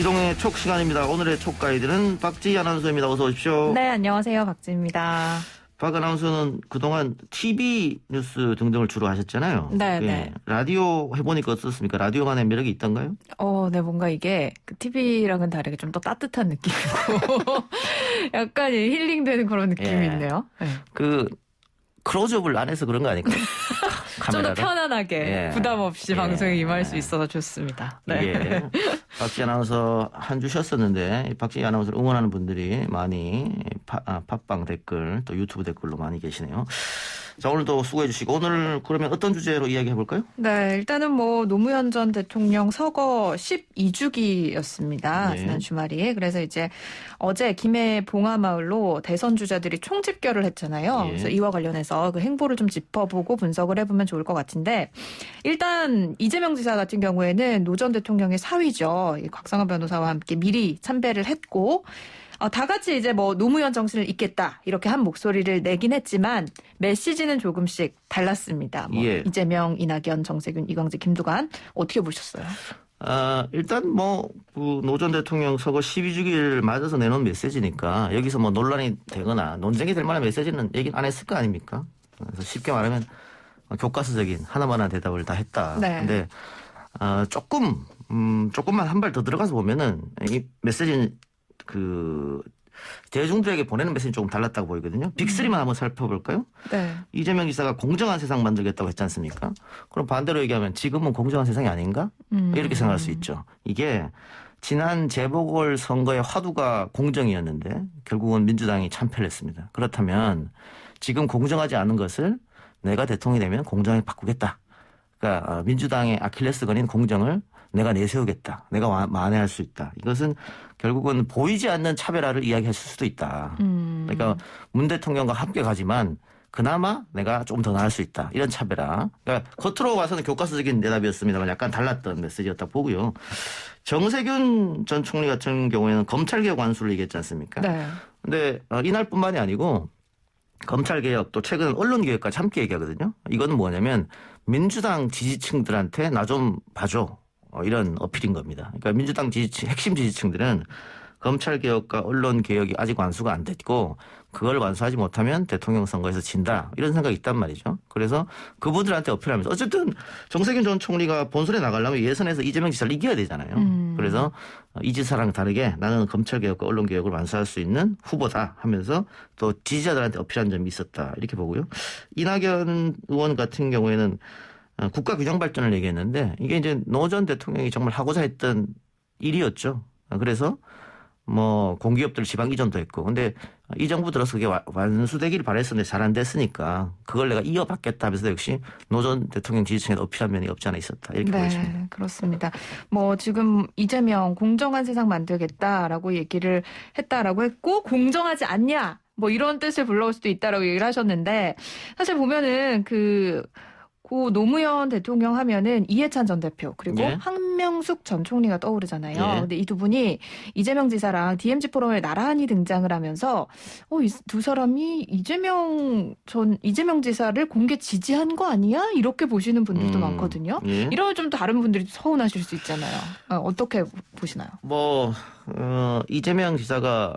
이동의 촉 시간입니다. 오늘의 촉 가이드는 박지희 아나운서입니다. 어서 오십시오. 네, 안녕하세요. 박지희입니다. 박 아나운서는 그동안 TV 뉴스 등등을 주로 하셨잖아요. 네, 예. 네. 라디오 해보니까 어떻습니까? 라디오만의 매력이 있던가요? 네, 뭔가 이게 그 TV랑은 다르게 좀 더 따뜻한 느낌이고 약간 힐링되는 그런 느낌이 예. 있네요. 네. 그 클로즈업을 안 해서 그런 거 아닐까요? 좀 더 카메라를. 편안하게 예. 부담 없이 예. 방송에 임할 수 있어서 좋습니다. 네. 예. 박지희 아나운서 한 주 쉬었었는데 박지희 아나운서를 응원하는 분들이 많이 팟빵 댓글 또 유튜브 댓글로 많이 계시네요. 자, 오늘도 수고해 주시고 오늘 그러면 어떤 주제로 이야기해 볼까요? 네, 일단은 뭐 노무현 전 대통령 서거 12주기였습니다. 네. 지난 주말이. 그래서 이제 어제 김해 봉하마을로 대선 주자들이 총집결을 했잖아요. 예. 그래서 이와 관련해서 그 행보를 좀 짚어보고 분석을 해보면 좋을 것 같은데 일단 이재명 지사 같은 경우에는 노 전 대통령의 사위죠. 이 곽상원 변호사와 함께 미리 참배를 했고 다 같이 이제 뭐 노무현 정신을 잇겠다 이렇게 한 목소리를 내긴 했지만 메시지는 조금씩 달랐습니다. 뭐 예. 이재명, 이낙연, 정세균, 이광재, 김두관 어떻게 보셨어요? 일단 노 전 대통령 서거 12주기를 맞아서 내놓은 메시지니까 여기서 뭐 논란이 되거나 논쟁이 될 만한 메시지는 얘기 안 했을 거 아닙니까? 그래서 쉽게 말하면 교과서적인 하나만한 대답을 다 했다. 네. 근데 조금만 한 발 더 들어가서 보면은 이 메시지는 대중들에게 보내는 메시지 조금 달랐다고 보이거든요. 빅3만 한번 살펴볼까요? 네. 이재명 지사가 공정한 세상 만들겠다고 했지 않습니까? 그럼 반대로 얘기하면 지금은 공정한 세상이 아닌가? 이렇게 생각할 수 있죠. 이게 지난 재보궐 선거의 화두가 공정이었는데 결국은 민주당이 참패를 했습니다. 그렇다면 지금 공정하지 않은 것을 내가 대통령이 되면 공정하게 바꾸겠다. 그러니까 민주당의 아킬레스건인 공정을 내가 내세우겠다. 내가 만회할 수 있다. 이것은 결국은 보이지 않는 차별화를 이야기할 수도 있다. 그러니까 문 대통령과 함께 가지만 그나마 내가 좀 더 나을 수 있다. 이런 차별화. 그러니까 겉으로 봐서는 교과서적인 대답이었습니다만 약간 달랐던 메시지였다 보고요. 정세균 전 총리 같은 경우에는 검찰개혁 완수를 얘기했지 않습니까? 네. 근데 이날뿐만이 아니고 검찰개혁 또 최근 언론개혁까지 함께 얘기하거든요. 이거는 뭐냐면 민주당 지지층들한테 나 좀 봐줘. 이런 어필인 겁니다. 그러니까 민주당 핵심 지지층들은 검찰개혁과 언론개혁이 아직 완수가 안 됐고 그걸 완수하지 못하면 대통령 선거에서 진다. 이런 생각이 있단 말이죠. 그래서 그분들한테 어필하면서 어쨌든 정세균 전 총리가 본선에 나가려면 예선에서 이재명 지사를 이겨야 되잖아요. 그래서 이 지사랑 다르게 나는 검찰개혁과 언론개혁을 완수할 수 있는 후보다 하면서 또 지지자들한테 어필한 점이 있었다. 이렇게 보고요. 이낙연 의원 같은 경우에는 국가 균형 발전을 얘기했는데 이게 이제 노 전 대통령이 정말 하고자 했던 일이었죠. 그래서 공기업들 지방 이전도 했고 근데 이 정부 들어서 그게 완수되기를 바랬었는데 잘 안 됐으니까 그걸 내가 이어받겠다 하면서 역시 노 전 대통령 지지층에 어필한 면이 없지 않아 있었다. 이렇게 보여집니다. 네, 그렇습니다. 지금 이재명 공정한 세상 만들겠다라고 얘기를 했다라고 했고 공정하지 않냐 이런 뜻을 불러올 수도 있다라고 얘기를 하셨는데 사실 보면은 고 노무현 대통령 하면은 이해찬 전 대표 그리고 예. 한명숙 전 총리가 떠오르잖아요. 예. 근데 이 두 분이 이재명 지사랑 DMZ 포럼에 나란히 등장을 하면서 이 두 사람이 이재명 지사를 공개 지지한 거 아니야? 이렇게 보시는 분들도 많거든요. 예. 이러면 좀 다른 분들이 서운하실 수 있잖아요. 어떻게 보시나요? 이재명 지사가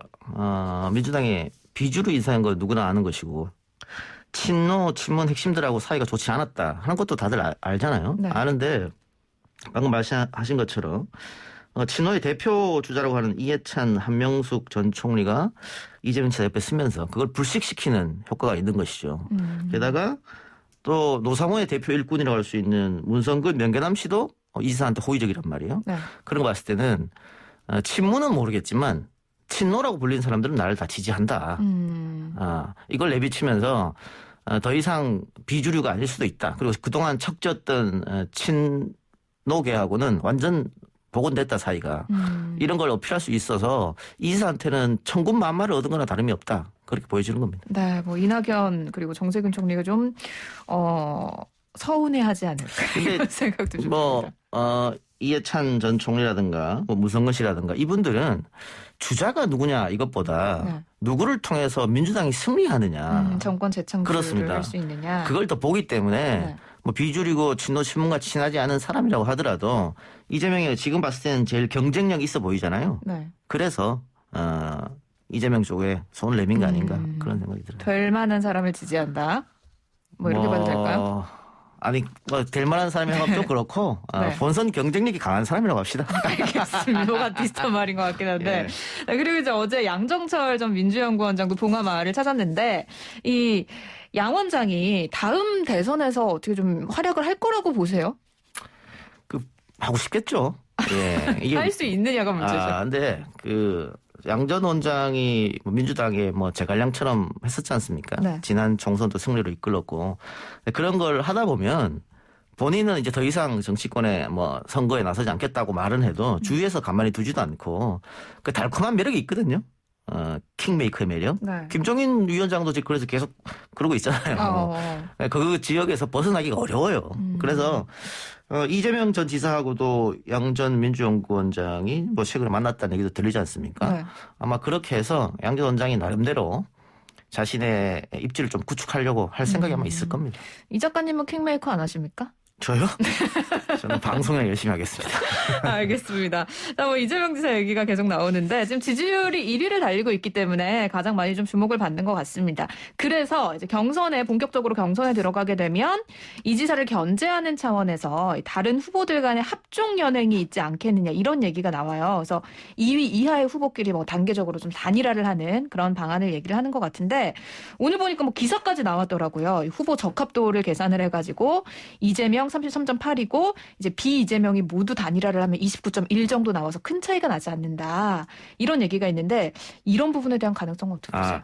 민주당의 비주류 인사인 거 누구나 아는 것이고 친문 핵심들하고 사이가 좋지 않았다 하는 것도 다들 알잖아요. 네. 아는데 방금 말씀하신 것처럼 친노의 대표 주자라고 하는 이해찬 한명숙 전 총리가 이재명 지사 옆에 쓰면서 그걸 불식시키는 효과가 있는 것이죠. 게다가 또 노상호의 대표 일꾼이라고 할 수 있는 문성근 명계남 씨도 이 지사한테 호의적이란 말이에요. 네. 그런 거 봤을 때는 친문은 모르겠지만 친노라고 불리는 사람들은 나를 다 지지한다. 이걸 내비치면서 더 이상 비주류가 아닐 수도 있다. 그리고 그동안 척졌던 친노계하고는 완전 복원됐다 사이가. 이런 걸 어필할 수 있어서 이사한테는 천군만마를 얻은 거나 다름이 없다. 그렇게 보여지는 겁니다. 네, 이낙연 그리고 정세균 총리가 좀 서운해하지 않을까 이런 생각도 좀 듭니다. 이해찬 전 총리라든가 뭐 무성근 씨라든가 이분들은 주자가 누구냐 이것보다 네. 누구를 통해서 민주당이 승리하느냐 정권 재창출을 그렇습니다. 할 수 있느냐. 그걸 더 보기 때문에 네. 뭐 비주류고 친노 친문과 친하지 않은 사람이라고 하더라도 이재명이 지금 봤을 때는 제일 경쟁력 있어 보이잖아요. 네. 그래서 이재명 쪽에 손을 내민 거 아닌가 그런 생각이 들어요. 될 만한 사람을 지지한다. 뭐 이렇게 봐도 될까요? 아니 될 만한 사람이라고 하면 좀 그렇고 네. 본선 경쟁력이 강한 사람이라고 합시다. 알겠습니다. 뭐가 비슷한 말인 것 같긴 한데. 네, 그리고 이제 어제 양정철 전 민주연구원장도 봉하마을을 찾았는데 이 양 원장이 다음 대선에서 어떻게 좀 활약을 할 거라고 보세요? 하고 싶겠죠. 예. 이게 할 수 있느냐가 문제죠. 근데 양 전 원장이 민주당의 뭐 제갈량처럼 했었지 않습니까? 네. 지난 총선도 승리로 이끌었고 그런 걸 하다 보면 본인은 이제 더 이상 정치권에 뭐 선거에 나서지 않겠다고 말은 해도 주위에서 가만히 두지도 않고 그 달콤한 매력이 있거든요. 킹메이커의 매력. 네. 김종인 위원장도 지금 그래서 계속 그러고 있잖아요. 그 지역에서 벗어나기가 어려워요. 그래서 이재명 전 지사하고도 양 전 민주연구원장이 뭐 최근에 만났다는 얘기도 들리지 않습니까? 네. 아마 그렇게 해서 양 전 원장이 나름대로 자신의 입지를 좀 구축하려고 할 생각이 아마 있을 겁니다. 이 작가님은 킹메이커 안 하십니까? 저요? 저는 방송에 열심히 하겠습니다. 알겠습니다. 자, 뭐 이재명 지사 얘기가 계속 나오는데 지금 지지율이 1위를 달리고 있기 때문에 가장 많이 좀 주목을 받는 것 같습니다. 그래서 이제 본격적으로 경선에 들어가게 되면 이 지사를 견제하는 차원에서 다른 후보들 간의 합종 연행이 있지 않겠느냐 이런 얘기가 나와요. 그래서 2위 이하의 후보끼리 뭐 단계적으로 좀 단일화를 하는 그런 방안을 얘기를 하는 것 같은데 오늘 보니까 뭐 기사까지 나왔더라고요. 후보 적합도를 계산을 해가지고 이재명 33.8이고 이제 비이재명이 모두 단일화를 하면 29.1 정도 나와서 큰 차이가 나지 않는다. 이런 얘기가 있는데 이런 부분에 대한 가능성은 어떻게 보세요?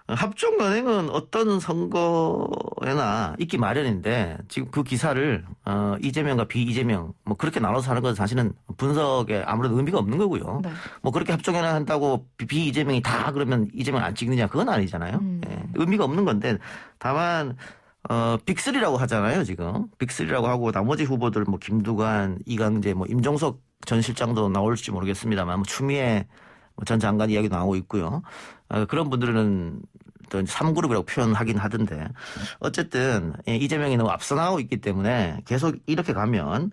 합종 연행은 어떤 선거에나 있기 마련인데 지금 그 기사를 이재명과 비이재명 뭐 그렇게 나눠서 하는 건 사실은 분석에 아무래도 의미가 없는 거고요. 네. 뭐 그렇게 합종 연행한다고 비이재명이 다 그러면 이재명 안 찍느냐 그건 아니잖아요. 예. 의미가 없는 건데 다만 빅3라고 하잖아요, 지금. 빅3라고 하고 나머지 후보들 뭐 김두관, 이강재, 뭐 임종석 전 실장도 나올지 모르겠습니다만 뭐 추미애 전 장관 이야기도 나오고 있고요. 그런 분들은 또 3그룹이라고 표현하긴 하던데 어쨌든 이재명이 너무 앞서 나가고 있기 때문에 계속 이렇게 가면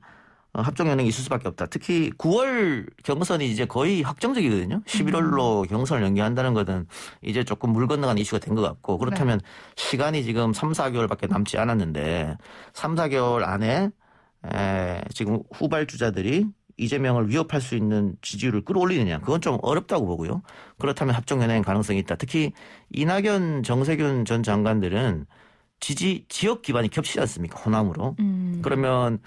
합종 연행이 있을 수밖에 없다. 특히 9월 경선이 이제 거의 확정적이거든요. 11월로 경선을 연기한다는 것은 이제 조금 물 건너간 이슈가 된 것 같고 그렇다면 시간이 지금 3, 4개월밖에 남지 않았는데 3, 4개월 안에 지금 후발주자들이 이재명을 위협할 수 있는 지지율을 끌어올리느냐. 그건 좀 어렵다고 보고요. 그렇다면 합종 연행 가능성이 있다. 특히 이낙연, 정세균 전 장관들은 지역 기반이 겹치지 않습니까? 호남으로. 그러면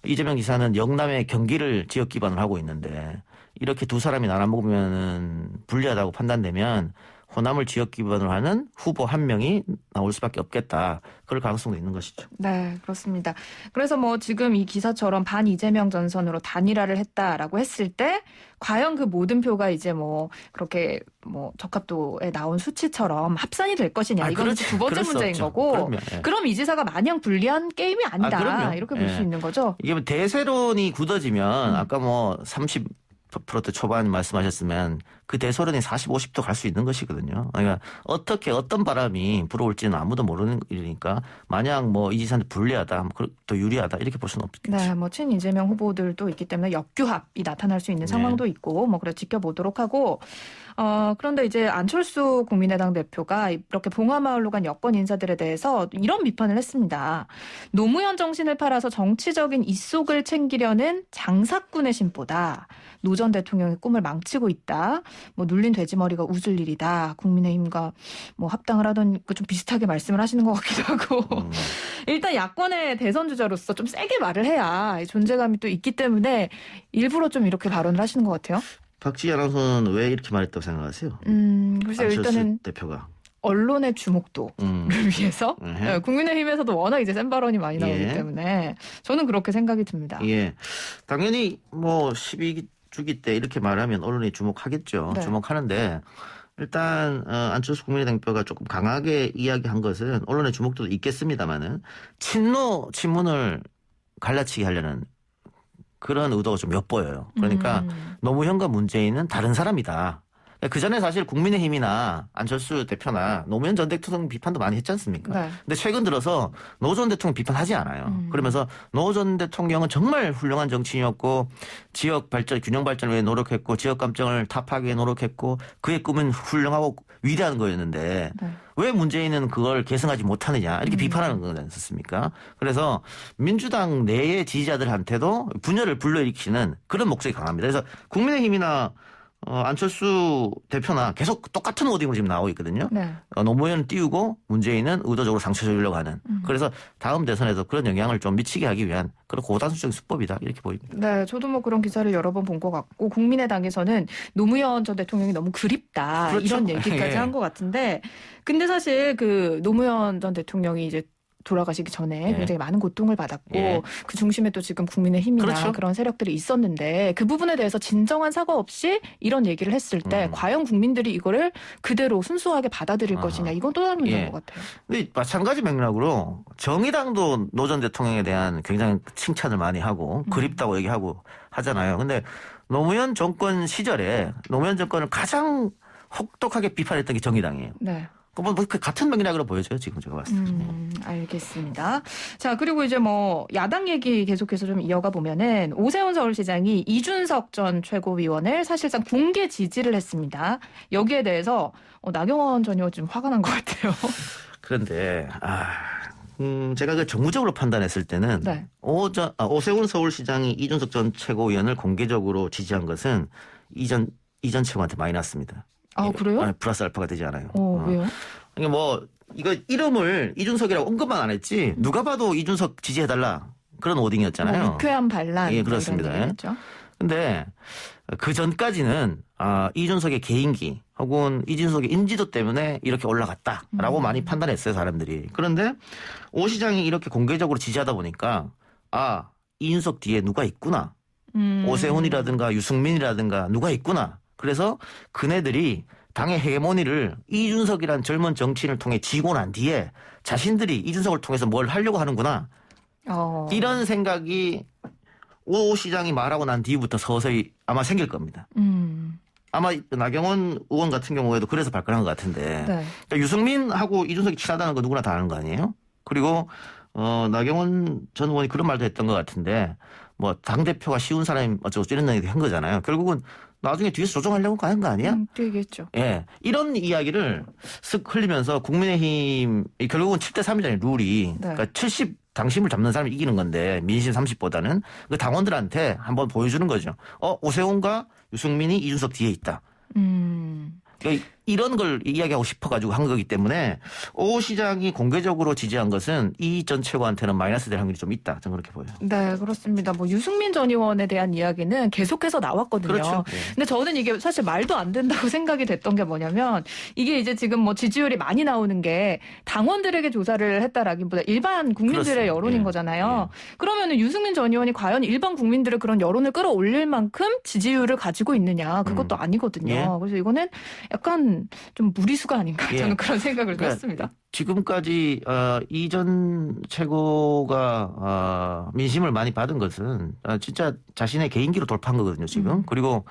이재명 지사는 영남의 경기를 지역 기반으로 하고 있는데 이렇게 두 사람이 나눠 먹으면 불리하다고 판단되면 호남을 지역 기반으로 하는 후보 한 명이 나올 수밖에 없겠다. 그럴 가능성도 있는 것이죠. 네, 그렇습니다. 그래서 뭐 지금 이 기사처럼 반 이재명 전선으로 단일화를 했다라고 했을 때 과연 그 모든 표가 이제 뭐 그렇게 뭐 적합도에 나온 수치처럼 합산이 될 것이냐. 이건 그렇지. 두 번째 그럴 수 문제인 없죠. 거고. 그럼요. 예. 그럼 이 지사가 마냥 불리한 게임이 아니다. 그럼요. 이렇게 볼 수 예. 있는 거죠. 이게 뭐 대세론이 굳어지면 아까 뭐 30% 초반 말씀하셨으면 그 대세론이 40, 50도 갈 수 있는 것이거든요. 그러니까 어떻게 어떤 바람이 불어올지는 아무도 모르는 일이니까 마냥 뭐 이 지사한테 불리하다, 더 유리하다 이렇게 볼 수는 없겠죠. 네, 뭐 친이재명 후보들도 있기 때문에 역규합이 나타날 수 있는 상황도 있고 뭐 그래 지켜보도록 하고 그런데 이제 안철수 국민의당 대표가 이렇게 봉하마을로 간 여권 인사들에 대해서 이런 비판을 했습니다. 노무현 정신을 팔아서 정치적인 이속을 챙기려는 장사꾼의 심보다. 노 전 대통령의 꿈을 망치고 있다. 뭐 눌린 돼지머리가 웃을 일이다. 국민의힘과 뭐 합당을 하던 좀 비슷하게 말씀을 하시는 것 같기도 하고. 일단 야권의 대선 주자로서 좀 세게 말을 해야 존재감이 또 있기 때문에 일부러 좀 이렇게 발언을 하시는 것 같아요. 박지희 아나운서는 왜 이렇게 말했다고 생각하세요? 글쎄요. 안철수 일단은 대표가. 언론의 주목도를 위해서 국민의힘에서도 워낙 이제 센 발언이 많이 나오기 때문에 저는 그렇게 생각이 듭니다. 예, 당연히 뭐 12주기 때 이렇게 말하면 언론이 주목하겠죠. 네. 주목하는데 일단 안철수 국민의당 대표가 조금 강하게 이야기한 것은 언론의 주목도도 있겠습니다만은 친노 친문을 갈라치게 하려는 그런 의도가 좀 엿보여요. 그러니까 노무현과 문재인은 다른 사람이다. 그 전에 사실 국민의힘이나 안철수 대표나 노무현 전 대통령 비판도 많이 했지 않습니까? 네. 근데 최근 들어서 노 전 대통령 비판하지 않아요. 그러면서 노 전 대통령은 정말 훌륭한 정치인이었고 지역 발전, 균형 발전을 위해 노력했고 지역 감정을 타파하기 위해 노력했고 그의 꿈은 훌륭하고 위대한 거였는데 네. 왜 문재인은 그걸 계승하지 못하느냐 이렇게 비판하는 거지 않습니까? 그래서 민주당 내의 지지자들한테도 분열을 불러일으키는 그런 목소리 강합니다. 그래서 국민의힘이나 안철수 대표나 계속 똑같은 워딩으로 지금 나오고 있거든요. 네. 노무현은 띄우고 문재인은 의도적으로 상처 주려고 하는. 그래서 다음 대선에도 그런 영향을 좀 미치게 하기 위한 그런 고단수적인 수법이다 이렇게 보입니다. 네, 저도 뭐 그런 기사를 여러 번 본 것 같고 국민의당에서는 노무현 전 대통령이 너무 그립다 그렇죠. 이런 얘기까지 예. 한 것 같은데, 근데 사실 그 노무현 전 대통령이 이제 돌아가시기 전에 예. 굉장히 많은 고통을 받았고 예. 그 중심에 또 지금 국민의힘이나 그렇죠. 그런 세력들이 있었는데 그 부분에 대해서 진정한 사과 없이 이런 얘기를 했을 때 과연 국민들이 이거를 그대로 순수하게 받아들일 것이냐, 이건 또 다른 문제인 예. 것 같아요. 근데 마찬가지 맥락으로 정의당도 노 전 대통령에 대한 굉장히 칭찬을 많이 하고 그립다고 얘기하고 하잖아요. 근데 노무현 정권 시절에 노무현 정권을 가장 혹독하게 비판했던 게 정의당이에요. 네. 뭐 같은 맥락으로 보여져요, 지금 제가 봤을 때. 알겠습니다. 자, 그리고 이제 뭐 야당 얘기 계속해서 좀 이어가 보면은 오세훈 서울시장이 이준석 전 최고위원을 사실상 공개 지지를 했습니다. 여기에 대해서 나경원 전 의원 좀 화가 난 것 같아요. 그런데 제가 그 정무적으로 판단했을 때는 네. 오세훈 서울시장이 이준석 전 최고위원을 공개적으로 지지한 것은 이전 최고한테 많이 났습니다. 아, 그래요? 플러스 알파가 되지 않아요. 왜요? 이게 뭐 이거 이름을 이준석이라고 언급만 안 했지 누가 봐도 이준석 지지해달라 그런 워딩이었잖아요. 유쾌한 반란. 예, 그렇습니다. 근데 그 전까지는 이준석의 개인기 혹은 이준석의 인지도 때문에 이렇게 올라갔다라고 많이 판단했어요, 사람들이. 그런데 오 시장이 이렇게 공개적으로 지지하다 보니까 이준석 뒤에 누가 있구나. 오세훈이라든가 유승민이라든가 누가 있구나. 그래서 그네들이 당의 헤게모니를 이준석이란 젊은 정치인을 통해 쥐고 난 뒤에 자신들이 이준석을 통해서 뭘 하려고 하는구나. 이런 생각이 오 시장이 말하고 난 뒤부터 서서히 아마 생길 겁니다. 아마 나경원 의원 같은 경우에도 그래서 발끈한 것 같은데. 네. 그러니까 유승민하고 이준석이 친하다는 거 누구나 다 아는 거 아니에요? 그리고 나경원 전 의원이 그런 말도 했던 것 같은데 뭐 당대표가 쉬운 사람이 어쩌고 이런 얘기 한 거잖아요. 결국은 나중에 뒤에서 조정하려고 하는 거 아니야? 그 얘기했죠. 예. 이런 이야기를 쓱 흘리면서 국민의힘 결국은 7대 3이잖아요. 룰이. 네. 그러니까 70 당심을 잡는 사람이 이기는 건데 민심 30보다는 그 당원들한테 한번 보여주는 거죠. 오세훈과 유승민이 이준석 뒤에 있다. 그러니까 이런 걸 이야기하고 싶어가지고 한 거기 때문에 오 시장이 공개적으로 지지한 것은 이 전 최고한테는 마이너스 될 확률이 좀 있다. 저는 그렇게 보여요. 네, 그렇습니다. 뭐 유승민 전 의원에 대한 이야기는 계속해서 나왔거든요. 그렇죠. 근데 저는 이게 사실 말도 안 된다고 생각이 됐던 게 뭐냐면 이게 이제 지금 뭐 지지율이 많이 나오는 게 당원들에게 조사를 했다라기보다 일반 국민들의 그렇습니다. 여론인 예. 거잖아요. 그러면은 유승민 전 의원이 과연 일반 국민들의 그런 여론을 끌어올릴 만큼 지지율을 가지고 있느냐, 그것도 아니거든요. 예. 그래서 이거는 약간 좀 무리수가 아닌가, 예. 저는 그런 생각을 그러니까 했습니다. 지금까지 이 전 최고가 민심을 많이 받은 것은 진짜 자신의 개인기로 돌파한 거거든요, 지금. 그리고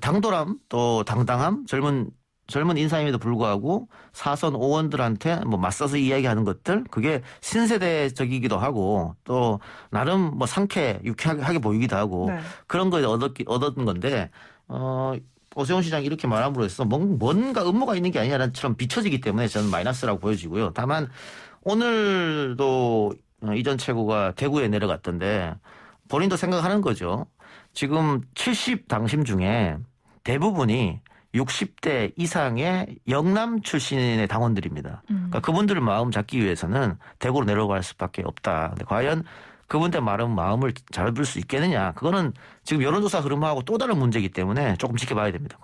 당돌함 또 당당함, 젊은 인사임에도 불구하고 사선 의원들한테 뭐 맞서서 이야기하는 것들, 그게 신세대적이기도 하고 또 나름 뭐 유쾌하게 보이기도 하고 네. 그런 거에 얻은 건데 오세훈 시장이 이렇게 말함으로 해서 뭔가 음모가 있는 게 아니냐는 처럼 비춰지기 때문에 저는 마이너스라고 보여지고요. 다만 오늘도 이전 최고가 대구에 내려갔던데 본인도 생각하는 거죠. 지금 70 당심 중에 대부분이 60대 이상의 영남 출신의 당원들입니다. 그러니까 그분들을 마음 잡기 위해서는 대구로 내려갈 수밖에 없다. 근데 과연 그분들 마음을 잡을 수 있겠느냐. 그거는 지금 여론조사 흐름하고 또 다른 문제이기 때문에 조금 지켜봐야 됩니다.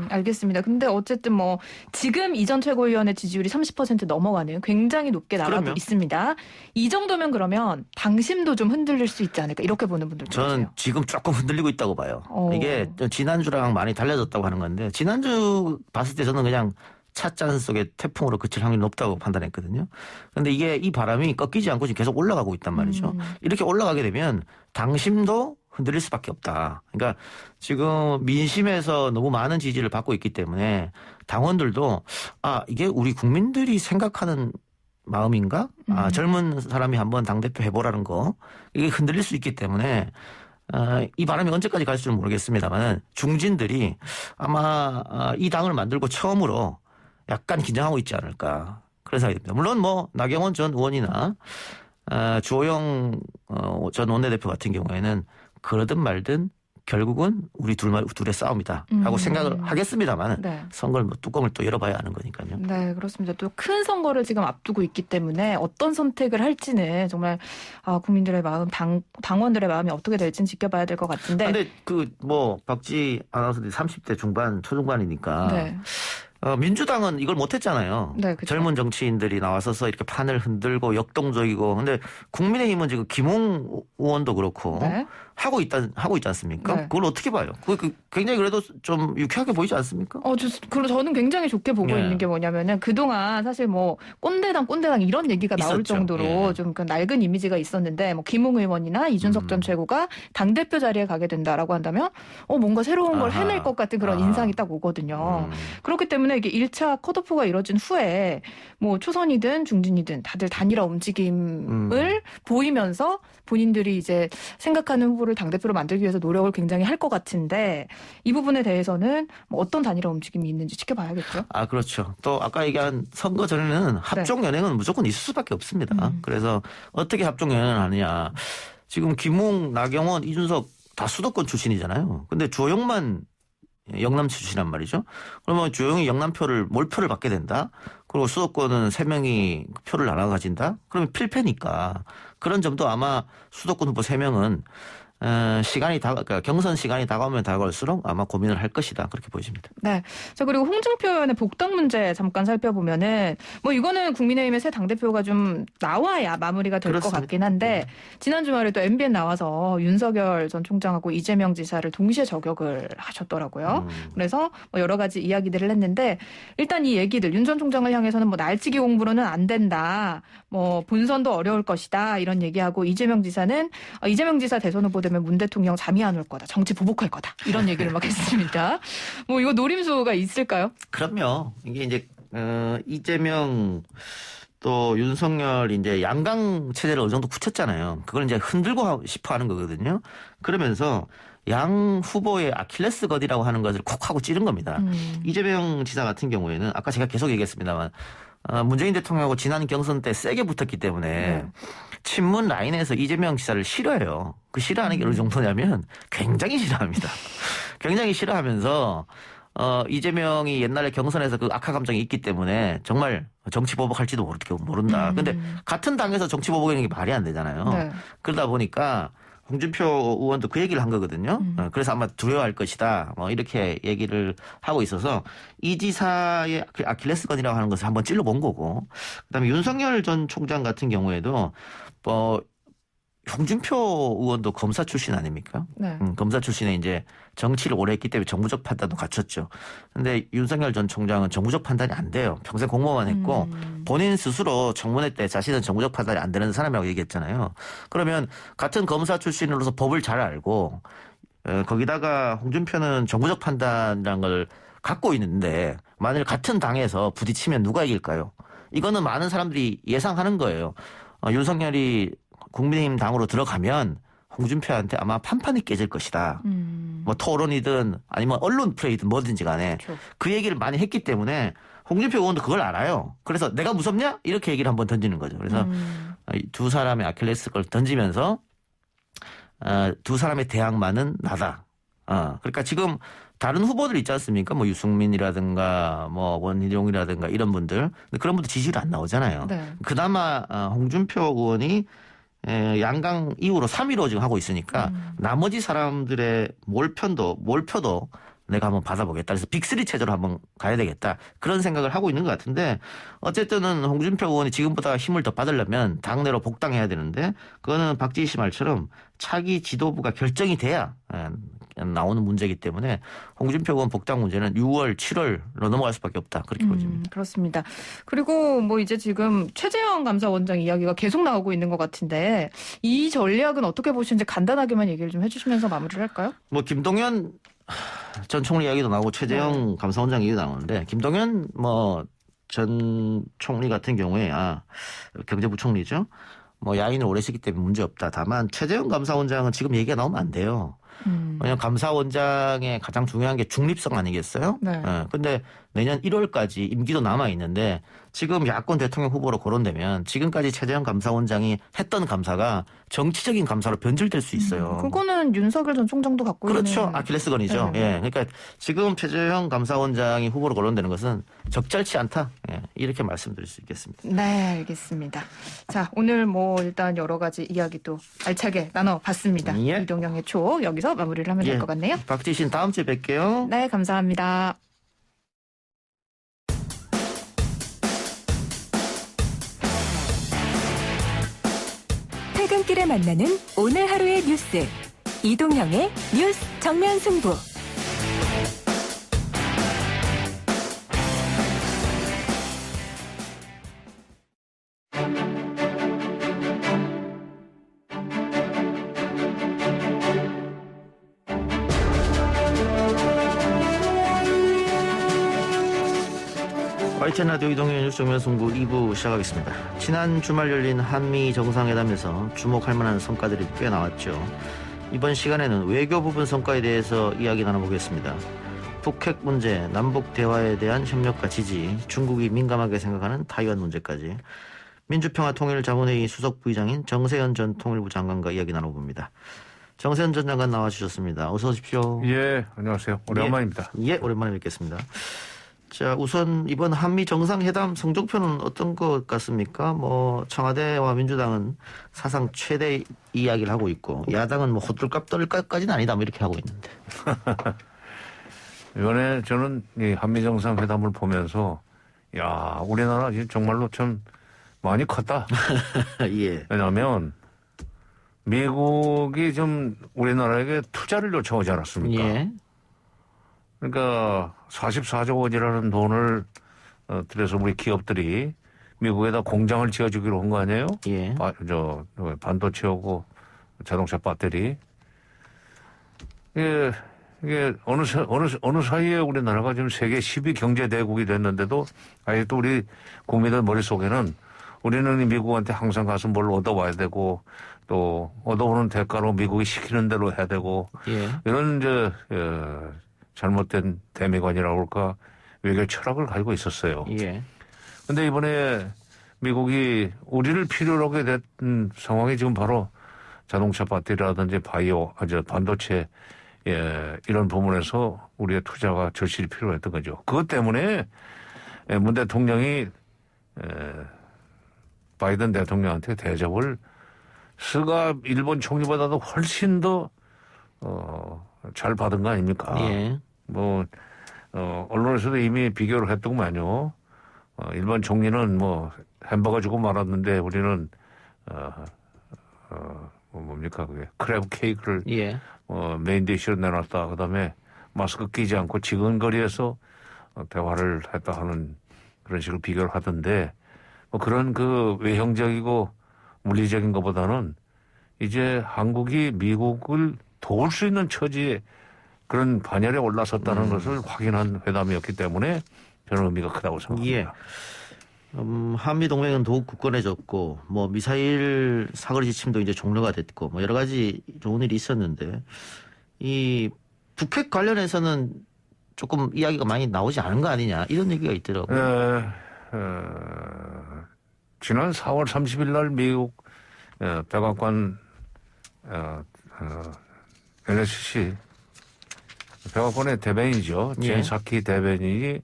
알겠습니다. 근데 어쨌든 뭐 지금 이전 최고위원의 지지율이 30% 넘어가는 굉장히 높게 나가고 그럼요. 있습니다. 이 정도면 그러면 당심도 좀 흔들릴 수 있지 않을까, 이렇게 보는 분들도 저는 계세요. 지금 조금 흔들리고 있다고 봐요. 이게 지난주랑 많이 달라졌다고 하는 건데 지난주 봤을 때 저는 그냥 찻잔 속의 태풍으로 그칠 확률이 높다고 판단했거든요. 그런데 이 바람이 꺾이지 않고 지금 계속 올라가고 있단 말이죠. 이렇게 올라가게 되면 당심도 흔들릴 수밖에 없다. 그러니까 지금 민심에서 너무 많은 지지를 받고 있기 때문에 당원들도 이게 우리 국민들이 생각하는 마음인가? 젊은 사람이 한번 당대표 해보라는 거 이게 흔들릴 수 있기 때문에 이 바람이 언제까지 갈지는 모르겠습니다만 중진들이 아마 이 당을 만들고 처음으로 약간 긴장하고 있지 않을까 그런 생각이 듭니다. 물론 뭐 나경원 전 의원이나 주호영 전 원내대표 같은 경우에는 그러든 말든 결국은 우리 둘의 싸움이다 하고 생각을 하겠습니다만 네. 선거를 뭐 뚜껑을 또 열어봐야 하는 거니까요. 네, 그렇습니다. 또 큰 선거를 지금 앞두고 있기 때문에 어떤 선택을 할지는 정말 국민들의 마음, 당원들의 마음이 어떻게 될지는 지켜봐야 될 것 같은데. 근데 박지 아나운서들이 30대 중반, 초중반이니까 네. 민주당은 이걸 못했잖아요. 네, 그렇죠. 젊은 정치인들이 나와서서 이렇게 판을 흔들고 역동적이고. 근데 국민의힘은 지금 김웅 의원도 그렇고 네. 하고 있지 않습니까? 네. 그걸 어떻게 봐요? 굉장히 그래도 좀 유쾌하게 보이지 않습니까? 그리고 저는 굉장히 좋게 보고 예. 있는 게 뭐냐면은 그동안 사실 뭐 꼰대당 이런 얘기가 나올 있었죠. 정도로 예. 좀 그 낡은 이미지가 있었는데 뭐 김웅 의원이나 이준석 전 최고가 당대표 자리에 가게 된다라고 한다면 뭔가 새로운 걸 해낼 것 같은 그런 인상이 딱 오거든요. 그렇기 때문에 이게 1차 컷오프가 이뤄진 후에 뭐 초선이든 중진이든 다들 단일화 움직임을 보이면서 본인들이 이제 생각하는 후보를 당대표로 만들기 위해서 노력을 굉장히 할 것 같은데 이 부분에 대해서는 뭐 어떤 단일화 움직임이 있는지 지켜봐야겠죠. 그렇죠. 또 아까 얘기한 선거 전에는 합종 연행은 무조건 있을 수밖에 없습니다. 그래서 어떻게 합종 연행을 하느냐. 지금 김웅, 나경원, 이준석 다 수도권 출신이잖아요. 근데 주호영만 영남 출신이란 말이죠. 그러면 주호영이 영남표를 몰표를 받게 된다. 그리고 수도권은 3명이 표를 나눠 가진다. 그러면 필패니까 그런 점도 아마 수도권 후보 3명은 그러니까 경선 시간이 다가오면 다가올수록 아마 고민을 할 것이다. 그렇게 보여집니다. 네. 자, 그리고 홍준표 의원의 복당 문제 잠깐 살펴보면은 뭐 이거는 국민의힘의 새 당대표가 좀 나와야 마무리가 될 것 같긴 한데 지난 주말에 또 MBN 나와서 윤석열 전 총장하고 이재명 지사를 동시에 저격을 하셨더라고요. 그래서 뭐 여러 가지 이야기들을 했는데 일단 이 얘기들 윤 전 총장을 향해서는 뭐 날치기 공부로는 안 된다. 뭐 본선도 어려울 것이다. 이런 얘기하고 이재명 지사는 이재명 지사 대선 후보 되면 문 대통령 잠이 안 올 거다. 정치 보복할 거다. 이런 얘기를 막 했습니다. 뭐 이거 노림수가 있을까요? 그럼요. 이게 이제 이재명 또 윤석열 이제 양강 체제를 어느 정도 굳혔잖아요. 그걸 이제 흔들고 싶어 하는 거거든요. 그러면서 양 후보의 아킬레스건이라고 하는 것을 콕 하고 찌른 겁니다. 이재명 지사 같은 경우에는 아까 제가 계속 얘기했습니다만 문재인 대통령하고 지난 경선 때 세게 붙었기 때문에 친문 라인에서 이재명 지사를 싫어해요. 그 싫어하는 게 어느 정도냐면 굉장히 싫어합니다. 굉장히 싫어하면서 이재명이 옛날에 경선에서 그 악화 감정이 있기 때문에 정말 정치 보복할지도 모른다. 근데 같은 당에서 정치 보복하는 게 말이 안 되잖아요. 네. 그러다 보니까 홍준표 의원도 그 얘기를 한 거거든요. 그래서 아마 두려워할 것이다. 뭐 이렇게 얘기를 하고 있어서 이 지사의 아킬레스건이라고 하는 것을 한번 찔러본 거고, 그다음에 윤석열 전 총장 같은 경우에도 홍준표 의원도 검사 출신 아닙니까? 네. 검사 출신에 이제 정치를 오래 했기 때문에 정부적 판단도 갖췄죠. 근데 윤석열 전 총장은 정부적 판단이 안 돼요. 평생 공무원만 했고 본인 스스로 청문회 때 자신은 정부적 판단이 안 되는 사람이라고 얘기했잖아요. 그러면 같은 검사 출신으로서 법을 잘 알고 거기다가 홍준표는 정부적 판단이라는 걸 갖고 있는데 만일 같은 당에서 부딪히면 누가 이길까요? 이거는 많은 사람들이 예상하는 거예요. 윤석열이 국민의힘 당으로 들어가면 홍준표한테 아마 판판이 깨질 것이다. 뭐 토론이든 아니면 언론 플레이든 뭐든지 간에 그렇죠. 그 얘기를 많이 했기 때문에 홍준표 의원도 그걸 알아요. 그래서 내가 무섭냐? 이렇게 얘기를 한번 던지는 거죠. 그래서 두 사람의 아킬레스건을 던지면서 두 사람의 대항마는 나다. 그러니까 지금 다른 후보들 있지 않습니까? 뭐 유승민이라든가 뭐 원희룡이라든가 이런 분들. 근데 그런 분들 지지율 안 나오잖아요. 네. 그나마 홍준표 의원이 양강 이후로 3위로 지금 하고 있으니까 나머지 사람들의 몰표도 내가 한번 받아보겠다. 그래서 빅3 체제로 한번 가야 되겠다. 그런 생각을 하고 있는 것 같은데 어쨌든 홍준표 의원이 지금보다 힘을 더 받으려면 당내로 복당해야 되는데 그거는 박지희 씨 말처럼 차기 지도부가 결정이 돼야 나오는 문제이기 때문에 홍준표 의원 복당 문제는 6월, 7월로 넘어갈 수밖에 없다. 그렇게 보입니다. 그렇습니다. 그리고 뭐 이제 지금 최재형 감사원장 이야기가 계속 나오고 있는 것 같은데 이 전략은 어떻게 보시는지 간단하게만 얘기를 좀 해주시면서 마무리를 할까요? 뭐 김동연 전 총리 이야기도 나오고 최재형 감사원장 얘기도 나오는데 김동연 뭐 전 총리 같은 경우에 경제부총리죠. 뭐 야인을 오래 했기 때문에 문제 없다. 다만 최재형 감사원장은 지금 얘기가 나오면 안 돼요. 왜냐하면 감사원장의 가장 중요한 게 중립성 아니겠어요? 네. 근데 내년 1월까지 임기도 남아 있는데 지금 야권 대통령 후보로 거론되면 지금까지 최재형 감사원장이 했던 감사가 정치적인 감사로 변질될 수 있어요. 그거는 윤석열 전 총장도 갖고 그렇죠. 있는. 아킬레스건이죠. 네. 예. 그러니까 지금 최재형 감사원장이 후보로 거론되는 것은 적절치 않다. 예. 이렇게 말씀드릴 수 있겠습니다. 네, 알겠습니다. 자, 오늘 뭐 일단 여러 가지 이야기도 알차게 나눠봤습니다. 예. 이동영의 초 여기서 마무리를 하면 될 것 같네요. 박지신 다음 주에 뵐게요. 네, 감사합니다. 퇴근길에 만나는 오늘 하루의 뉴스. 이동형의 뉴스 정면 승부. YTN 라디오 이동현 뉴스 정면 승부 2부 시작하겠습니다. 지난 주말 열린 한미 정상회담에서 주목할 만한 성과들이 꽤 나왔죠. 이번 시간에는 외교 부분 성과에 대해서 이야기 나눠보겠습니다. 북핵 문제, 남북 대화에 대한 협력과 지지, 중국이 민감하게 생각하는 타이완 문제까지 민주평화통일자문회의 수석 부의장인 정세현 전 통일부 장관과 이야기 나눠봅니다. 정세현 전 장관 나와주셨습니다. 어서 오십시오. 예, 안녕하세요. 오랜만입니다. 예, 오랜만에 뵙겠습니다. 자, 우선 이번 한미 정상회담 성적표는 어떤 것 같습니까? 뭐 청와대와 민주당은 사상 최대 이야기를 하고 있고 야당은 뭐 호들갑 떨까지는 아니다 뭐 이렇게 하고 있는데. 이번에 저는 이 한미 정상회담을 보면서 야, 우리나라 정말로 참 많이 컸다. 예. 왜냐하면 미국이 좀 우리나라에게 투자를 요청하지 않았습니까? 예. 그러니까 44조 원이라는 돈을 들여서 우리 기업들이 미국에다 공장을 지어주기로 한 거 아니에요? 예. 반도체하고 자동차 배터리. 이게 어느 사이에 우리나라가 지금 세계 10위 경제 대국이 됐는데도 아직도 우리 국민들 머릿속에는 우리는 미국한테 항상 가서 뭘 얻어와야 되고 또 얻어오는 대가로 미국이 시키는 대로 해야 되고 예. 이런 잘못된 대미관이라고 할까 외교 철학을 가지고 있었어요. 예. 근데 이번에 미국이 우리를 필요로 하게 된 상황이 지금 바로 자동차 배터리라든지 반도체 이런 부분에서 우리의 투자가 절실히 필요했던 거죠. 그것 때문에 문 대통령이 바이든 대통령한테 대접을 스가 일본 총리보다도 훨씬 더 잘 받은 거 아닙니까? 예. 언론에서도 이미 비교를 했더구만요. 일본 총리는 햄버거 주고 말았는데 우리는, 뭡니까, 그게. 크랩 케이크를, 예. 메인 디쉬로 내놨다. 그 다음에 마스크 끼지 않고 지근거리에서 대화를 했다 하는 그런 식으로 비교를 하던데, 그런 외형적이고 물리적인 것보다는 이제 한국이 미국을 도울 수 있는 처지에 그런 반열에 올라섰다는 것을 확인한 회담이었기 때문에 저는 의미가 크다고 생각합니다. 예. 한미 동맹은 더욱 굳건해졌고 뭐 미사일 사거리 지침도 이제 종료가 됐고 뭐 여러 가지 좋은 일이 있었는데 이 북핵 관련해서는 조금 이야기가 많이 나오지 않은 거 아니냐 이런 얘기가 있더라고요. 지난 4월 30일 날 미국 백악관 NSC 백악관의 대변인이죠. 예. 젠 사키 대변인이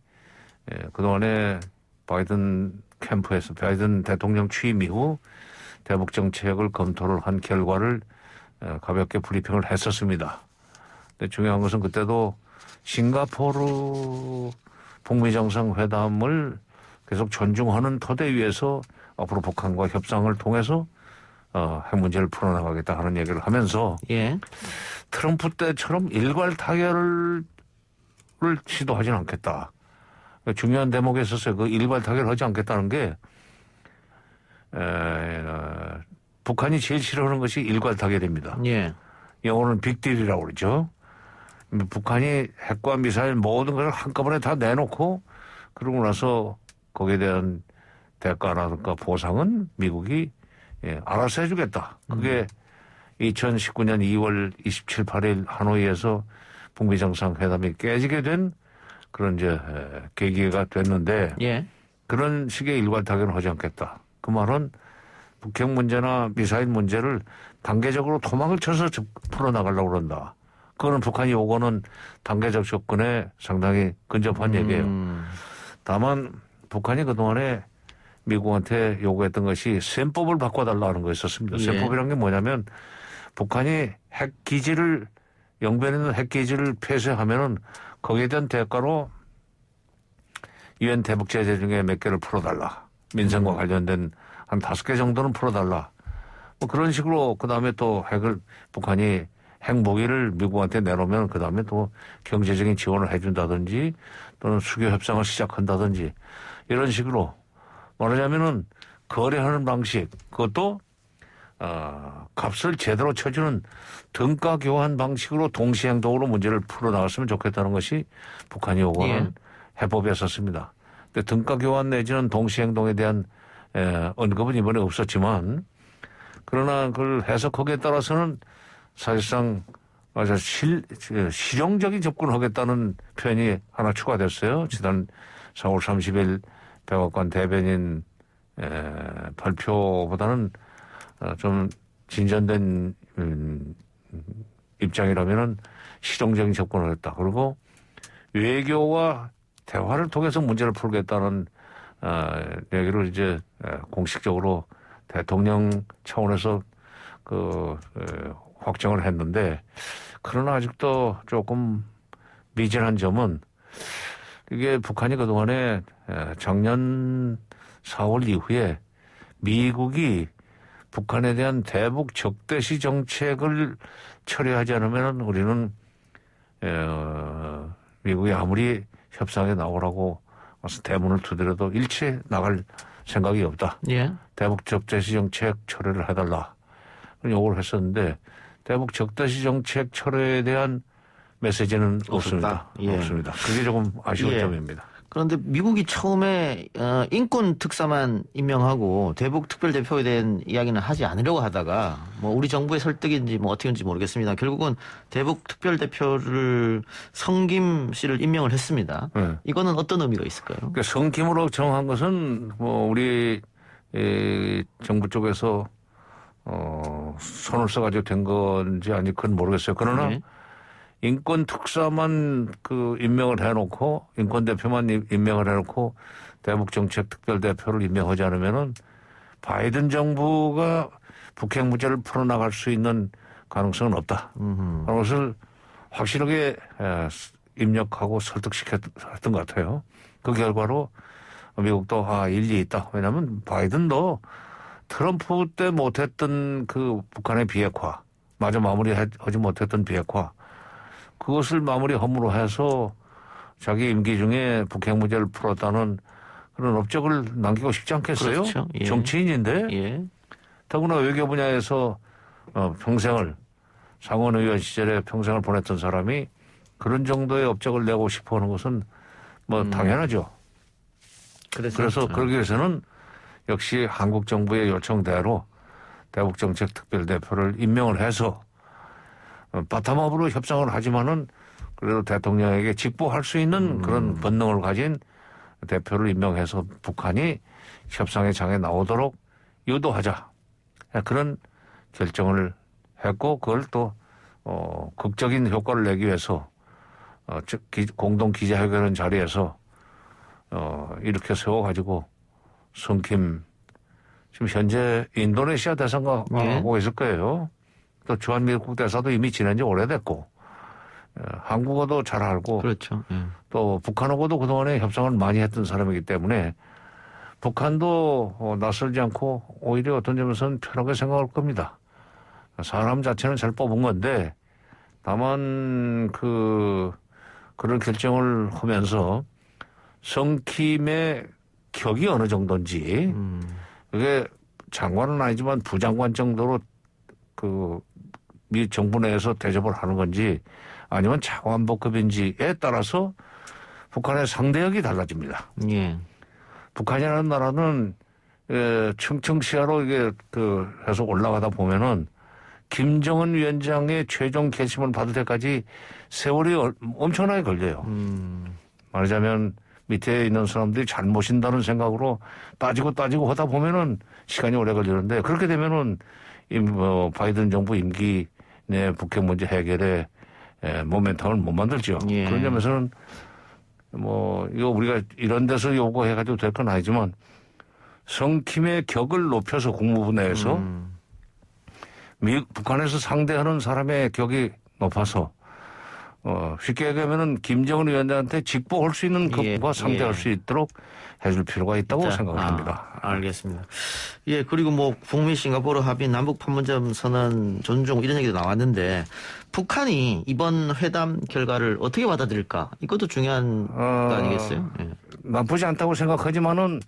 그동안에 바이든 캠프에서 바이든 대통령 취임 이후 대북 정책을 검토를 한 결과를 가볍게 브리핑을 했었습니다. 근데 중요한 것은 그때도 싱가포르 북미 정상회담을 계속 존중하는 토대 위에서 앞으로 북한과 협상을 통해서 핵 문제를 풀어나가겠다 하는 얘기를 하면서 예. 트럼프 때처럼 일괄 타결을 시도하지는 않겠다. 중요한 대목에 있어서 그 일괄 타결을 하지 않겠다는 게 북한이 제일 싫어하는 것이 일괄 타결입니다. 예. 영어로는 빅딜이라고 그러죠. 북한이 핵과 미사일 모든 걸 한꺼번에 다 내놓고 그러고 나서 거기에 대한 대가라든가 보상은 미국이 알아서 해주겠다. 그게 2019년 2월 27, 8일 하노이에서 북미 정상회담이 깨지게 된 그런 이제 계기가 됐는데 예. 그런 식의 일괄 타결은 하지 않겠다. 그 말은 북핵 문제나 미사일 문제를 단계적으로 토막을 쳐서 풀어나가려고 그런다. 그거는 북한이 요거는 단계적 접근에 상당히 근접한 얘기예요. 다만 북한이 그동안에 미국한테 요구했던 것이 셈법을 바꿔달라는 거였었습니다. 예. 셈법이란 게 뭐냐면 북한이 핵기지를 영변에 있는 핵기지를 폐쇄하면은 거기에 대한 대가로 유엔 대북 제재 중에 몇 개를 풀어달라. 민생과 관련된 한 5개 정도는 풀어달라. 뭐 그런 식으로 그다음에 또 핵을 북한이 핵무기를 미국한테 내놓으면 그다음에 또 경제적인 지원을 해준다든지 또는 수교 협상을 시작한다든지 이런 식으로 말하자면은 거래하는 방식 그것도 값을 제대로 쳐주는 등가 교환 방식으로 동시행동으로 문제를 풀어나갔으면 좋겠다는 것이 북한이 요구하는 해법이었었습니다. 근데 등가 교환 내지는 동시행동에 대한 언급은 이번에 없었지만 그러나 그걸 해석하기에 따라서는 사실상 아주 실용적인 접근을 하겠다는 표현이 하나 추가됐어요. 지난 4월 30일 백악관 대변인 발표보다는 좀 진전된 입장이라면은 실용적인 접근을 했다. 그리고 외교와 대화를 통해서 문제를 풀겠다는 얘기를 이제 공식적으로 대통령 차원에서 확정을 했는데 그러나 아직도 조금 미진한 점은 이게 북한이 그동안에 작년 4월 이후에 미국이 북한에 대한 대북 적대시 정책을 처리하지 않으면 우리는 미국이 아무리 협상에 나오라고 와서 대문을 두드려도 일체 나갈 생각이 없다. 예. 대북 적대시 정책 철회를 해달라. 요구를 했었는데 대북 적대시 정책 철회에 대한 메시지는 없습니다. 예. 없습니다. 그게 조금 아쉬운 예. 점입니다. 그런데 미국이 처음에 인권 특사만 임명하고 대북 특별대표에 대한 이야기는 하지 않으려고 하다가 뭐 우리 정부의 설득인지 뭐 어떻게인지 모르겠습니다. 결국은 대북 특별대표를 성김 씨를 임명을 했습니다. 네. 이거는 어떤 의미가 있을까요? 그러니까 성김으로 정한 것은 뭐 우리 정부 쪽에서 손을 써가지고 된 건지 아니 그건 모르겠어요. 그러나 네. 인권 특사만 임명을 해놓고 인권 대표만 임명을 해놓고 대북 정책 특별 대표를 임명하지 않으면은 바이든 정부가 북핵 문제를 풀어나갈 수 있는 가능성은 없다. 그런 것을 확실하게 입력하고 설득시켰던 것 같아요. 그 결과로 미국도 일리 있다. 왜냐하면 바이든도 트럼프 때 못했던 그 북한의 비핵화, 마저 마무리하지 못했던 비핵화, 그것을 마무리 허물로 해서 자기 임기 중에 북핵 문제를 풀었다는 그런 업적을 남기고 싶지 않겠어요? 그렇죠. 예. 정치인인데 예. 더구나 외교 분야에서 평생을 상원의원 시절에 평생을 보냈던 사람이 그런 정도의 업적을 내고 싶어하는 것은 뭐 당연하죠. 그래서 그러기 위해서는 역시 한국 정부의 요청대로 대북정책특별대표를 임명을 해서 바텀업으로 협상을 하지만은 그래도 대통령에게 직보할 수 있는 그런 본능을 가진 대표를 임명해서 북한이 협상의 장에 나오도록 유도하자. 그런 결정을 했고 그걸 또 극적인 효과를 내기 위해서 공동 기자회견 자리에서 이렇게 세워가지고 성김 지금 현재 인도네시아 대사가 하고 있을 거예요. 또 주한미국 대사도 이미 지낸 지 오래됐고 한국어도 잘 알고 그렇죠. 예. 또 북한하고도 그동안에 협상을 많이 했던 사람이기 때문에 북한도 낯설지 않고 오히려 어떤 점에서는 편하게 생각할 겁니다. 사람 자체는 잘 뽑은 건데 다만 그런 결정을 하면서 성킴의 격이 어느 정도인지 그게 장관은 아니지만 부장관 정도로 미 정부 내에서 대접을 하는 건지 아니면 차관복급인지에 따라서 북한의 상대역이 달라집니다. 예. 북한이라는 나라는 층층 시야로 이게 해서 올라가다 보면은 김정은 위원장의 최종 결심을 받을 때까지 세월이 엄청나게 걸려요. 말하자면 밑에 있는 사람들이 잘 모신다는 생각으로 따지고 하다 보면은 시간이 오래 걸리는데 그렇게 되면은 바이든 정부 임기 내 북핵 문제 해결에 모멘텀을 못 만들죠. 예. 그런 점에서는 이거 우리가 이런 데서 요구해가지고 될 건 아니지만 성킴의 격을 높여서 국무부 내에서 북한에서 상대하는 사람의 격이 높아서 쉽게 얘기하면은 김정은 위원장한테 직보할 수 있는 급과 상대할 수 있도록 해줄 필요가 있다고 생각을 합니다. 알겠습니다. 예, 그리고 북미 싱가포르 합의 남북 판문점 선언 존중 이런 얘기도 나왔는데 북한이 이번 회담 결과를 어떻게 받아들일까? 이것도 중요한 거 아니겠어요? 예. 나쁘지 않다고 생각하지만은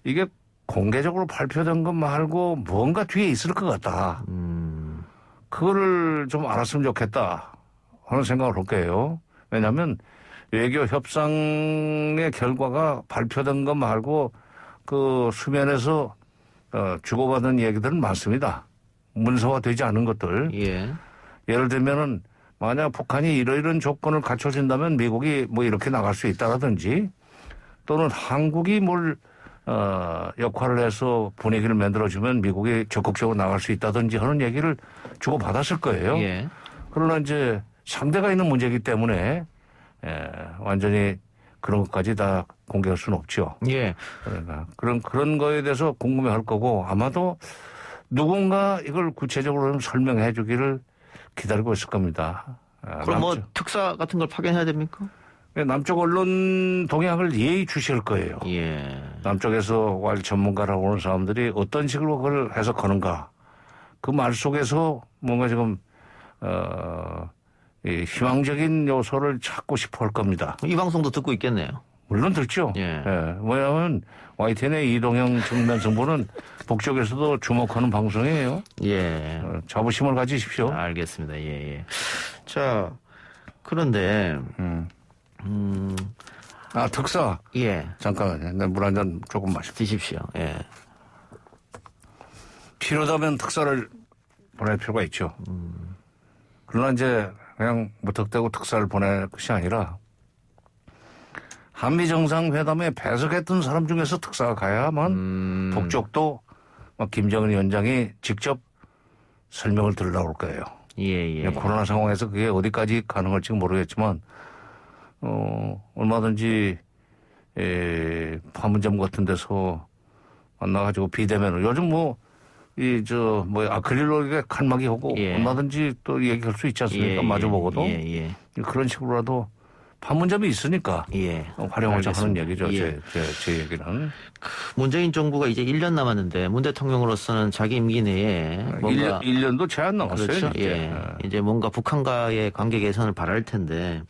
이게 공개적으로 발표된 것 말고 뭔가 뒤에 있을 것 같다. 그거를 좀 알았으면 좋겠다 하는 생각을 할 거예요. 왜냐하면 외교 협상의 결과가 발표된 것 말고 수면에서 주고받은 얘기들은 많습니다. 문서화되지 않은 것들. 예. 예를 들면은 만약 북한이 이러이런 조건을 갖춰준다면 미국이 이렇게 나갈 수 있다라든지 또는 한국이 역할을 해서 분위기를 만들어주면 미국이 적극적으로 나갈 수 있다든지 하는 얘기를 주고받았을 거예요. 예. 그러나 이제 상대가 있는 문제이기 때문에 완전히 그런 것까지 다 공개할 수는 없죠. 예. 그러니까 그런 거에 대해서 궁금해할 거고 아마도 누군가 이걸 구체적으로 좀 설명해 주기를 기다리고 있을 겁니다. 그럼 특사 같은 걸 파견해야 됩니까? 남쪽 언론 동향을 예의 주시할 거예요. 예. 남쪽에서 와 전문가라고 하는 사람들이 어떤 식으로 그걸 해석하는가. 그 말 속에서 뭔가 지금 이 희망적인 요소를 찾고 싶어 할 겁니다. 이 방송도 듣고 있겠네요. 물론 듣죠. 예. 왜냐하면 YTN의 이동형 정면 정보는 북쪽에서도 주목하는 방송이에요. 예. 자부심을 가지십시오. 알겠습니다. 예, 예. 자, 그런데, 특사. 예. 잠깐만요. 내 물 한 잔 조금 마십시오. 드십시오. 예. 필요하다면 특사를 보낼 필요가 있죠. 그러나 이제 그냥 무턱대고 특사를 보낼 것이 아니라 한미 정상회담에 배석했던 사람 중에서 특사가 가야만 북쪽도 김정은 위원장이 직접 설명을 들으려고 올 거예요. 예, 예. 코로나 상황에서 그게 어디까지 가능할지 모르겠지만 얼마든지 판문점 같은 데서 만나가지고 비대면을 요즘 아크릴로 칸막이 하고 예. 얼마든지 또 얘기할 수 있지 않습니까? 마주보고도 예, 예. 그런 식으로라도 판문점이 있으니까 예. 활용하자 하는 알겠습니다. 얘기죠. 예. 제 얘기는. 문재인 정부가 이제 1년 남았는데 문 대통령으로서는 자기 임기 내에 뭔가 1년도 채 안 남았어요. 그렇죠. 이제. 예. 이제 뭔가 북한과의 관계 개선을 바랄 텐데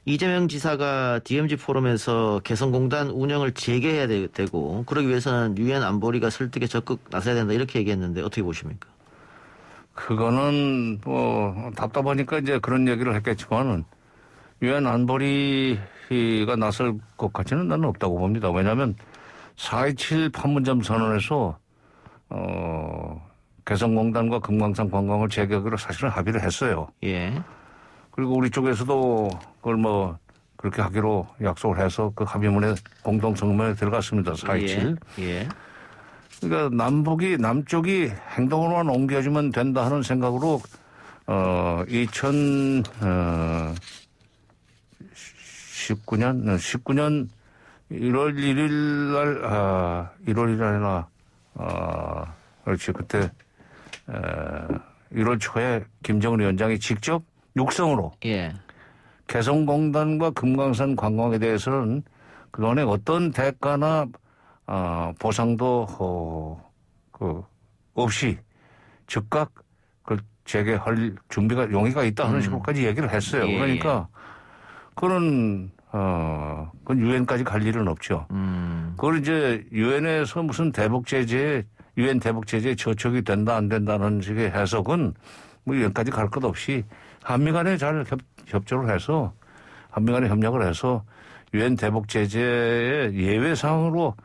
이재명 지사가 DMZ 포럼에서 개성공단 운영을 재개해야 되고 그러기 위해서는 유엔 안보리가 설득에 적극 나서야 된다 이렇게 얘기했는데 어떻게 보십니까? 그거는 답답하니까 이제 그런 얘기를 했겠지만은 유엔 안보리가 나설 것 같지는 나는 없다고 봅니다. 왜냐하면 4.27 판문점 선언에서 개성공단과 금강산 관광을 재개하기로 사실은 합의를 했어요. 예. 그리고 우리 쪽에서도 그걸 그렇게 하기로 약속을 해서 그 합의문에 공동 성명에 들어갔습니다. 4.27. 예. 그러니까 남쪽이 행동으로만 옮겨주면 된다 하는 생각으로 2019년 1월 1일 날 1월 1일이나 그렇지 그때 1월 초에 김정은 위원장이 직접 육성으로 예. 개성공단과 금강산 관광에 대해서는 그동안에 어떤 대가나 보상도 없이 즉각 재개할 준비가 용의가 있다 하는 식으로까지 얘기를 했어요. 예. 그러니까 그건 유엔까지 갈 일은 없죠. 그걸 이제 유엔에서 무슨 대북 제재, 유엔 대북 제재에 저촉이 된다 안 된다는 식의 해석은 뭐 유엔까지 갈 것 없이 한미 간에 잘 협조를 해서 한미 간에 협력을 해서 유엔 대북 제재의 예외 사항으로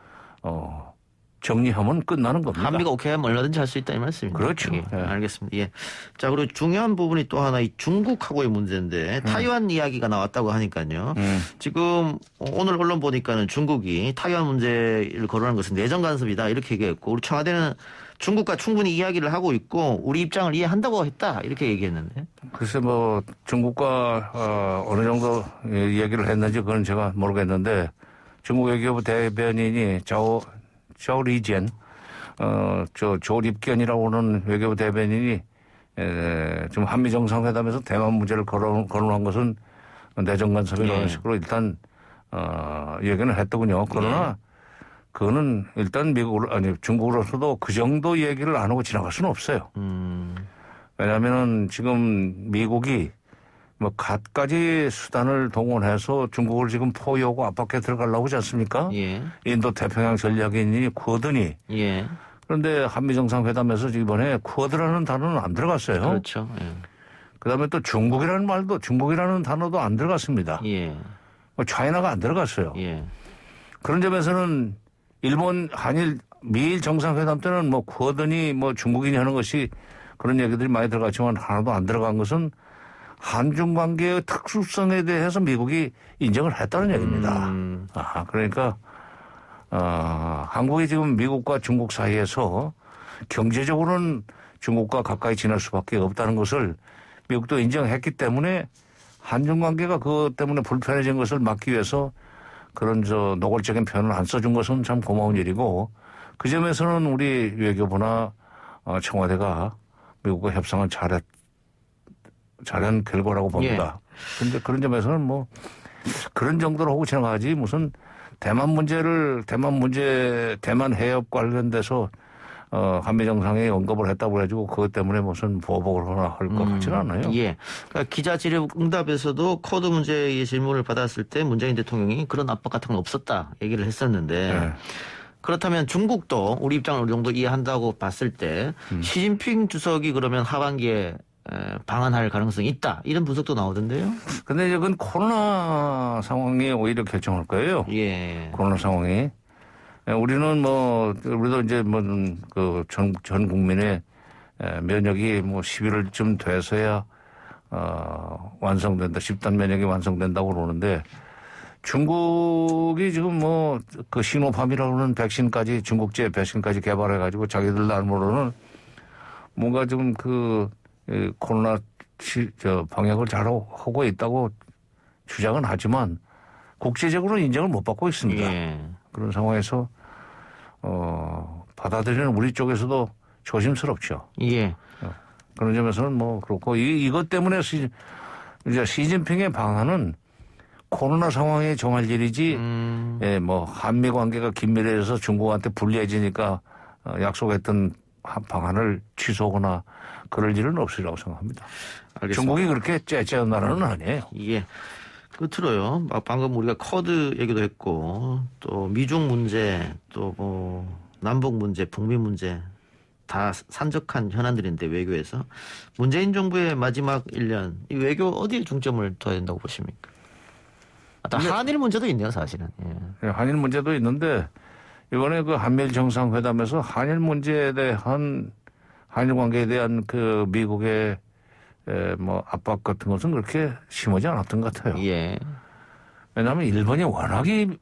정리하면 끝나는 겁니다. 한미가 오케이 하면 얼마든지 할 수 있다 이 말씀입니다. 그렇죠. 예, 예. 알겠습니다. 예. 자, 그리고 중요한 부분이 또 하나 이 중국하고의 문제인데 타이완 이야기가 나왔다고 하니까요. 지금 오늘 언론 보니까는 중국이 타이완 문제를 거론한 것은 내정 간섭이다 이렇게 얘기했고 우리 청와대는 중국과 충분히 이야기를 하고 있고 우리 입장을 이해한다고 했다 이렇게 얘기했는데. 글쎄 뭐 중국과 어느 정도 얘기를 했는지 그건 제가 모르겠는데 중국 외교부 대변인이 자오리젠 조립견이라고 하는 외교부 대변인이 지금 한미 정상회담에서 대만 문제를 거론한 것은 내정 간섭이라는 예. 식으로 일단 얘기는 했더군요. 그러나 그거는 일단 중국으로서도 그 정도 얘기를 안 하고 지나갈 수는 없어요. 왜냐하면은 지금 미국이 뭐 갖가지 수단을 동원해서 중국을 지금 포위하고 압박해 들어가려고 하지 않습니까? 예. 인도 태평양 전략인이 쿼드니. 예. 그런데 한미 정상회담에서 이번에 쿼드라는 단어는 안 들어갔어요. 그렇죠. 예. 그다음에 또 중국이라는 단어도 안 들어갔습니다. 예. 뭐 차이나가 안 들어갔어요. 예. 그런 점에서는 일본 한일 미일 정상회담 때는 뭐 쿼드니 뭐 중국인이 하는 것이 그런 얘기들이 많이 들어갔지만 하나도 안 들어간 것은 한중 관계의 특수성에 대해서 미국이 인정을 했다는 얘기입니다. 그러니까 한국이 지금 미국과 중국 사이에서 경제적으로는 중국과 가까이 지낼 수밖에 없다는 것을 미국도 인정했기 때문에 한중 관계가 그것 때문에 불편해진 것을 막기 위해서 그런 노골적인 표현을 안 써준 것은 참 고마운 일이고 그 점에서는 우리 외교부나 청와대가 미국과 협상을 잘한 결과라고 봅니다. 그런데 그런 점에서는 뭐 그런 정도로 하고 지나가지 무슨 대만 해협 관련돼서 한미 정상회의 언급을 했다고 해가지고 그것 때문에 무슨 보복을 하나 할 것 같지는 않아요. 예. 그러니까 기자 질의 응답에서도 코드 문제의 질문을 받았을 때 문재인 대통령이 그런 압박 같은 건 없었다 얘기를 했었는데 네. 그렇다면 중국도 우리 입장을 어느 정도 이해한다고 봤을 때 시진핑 주석이 그러면 하반기에 방한할 가능성이 있다 이런 분석도 나오던데요. 근데 이건 코로나 상황이 오히려 결정할 거예요. 예. 코로나 상황이. 우리는 우리도 이제 전 국민의 면역이 11월쯤 돼서야 완성된다. 집단 면역이 완성된다고 그러는데 중국이 지금 그 시노팜이라고 하는 백신까지 중국제 백신까지 개발해가지고 자기들 나름으로는 뭔가 지금 코로나 방역을 잘 하고 있다고 주장은 하지만 국제적으로 인정을 못 받고 있습니다. 예. 그런 상황에서 받아들이는 우리 쪽에서도 조심스럽죠. 예. 그런 점에서는 그렇고 이것 때문에 이제 시진핑의 방안은 코로나 상황에 정할 일이지 한미 관계가 긴밀해져서 중국한테 불리해지니까 약속했던 방안을 취소하거나 그럴 일은 없으리라고 생각합니다. 알겠습니다. 중국이 그렇게 째째한 나라는 아니에요. 예. 끝으로요. 방금 우리가 커드 얘기도 했고 또 미중 문제 또 남북 문제, 북미 문제 다 산적한 현안들인데 외교에서 문재인 정부의 마지막 1년 이 외교 어디에 중점을 둬야 된다고 보십니까? 한일 문제도 있네요, 사실은. 예. 한일 문제도 있는데 이번에 그 한미일 정상회담에서 한일 문제에 대한 한일 관계에 대한 그 미국의 압박 같은 것은 그렇게 심하지 않았던 것 같아요. 예. 왜냐하면 일본이 워낙이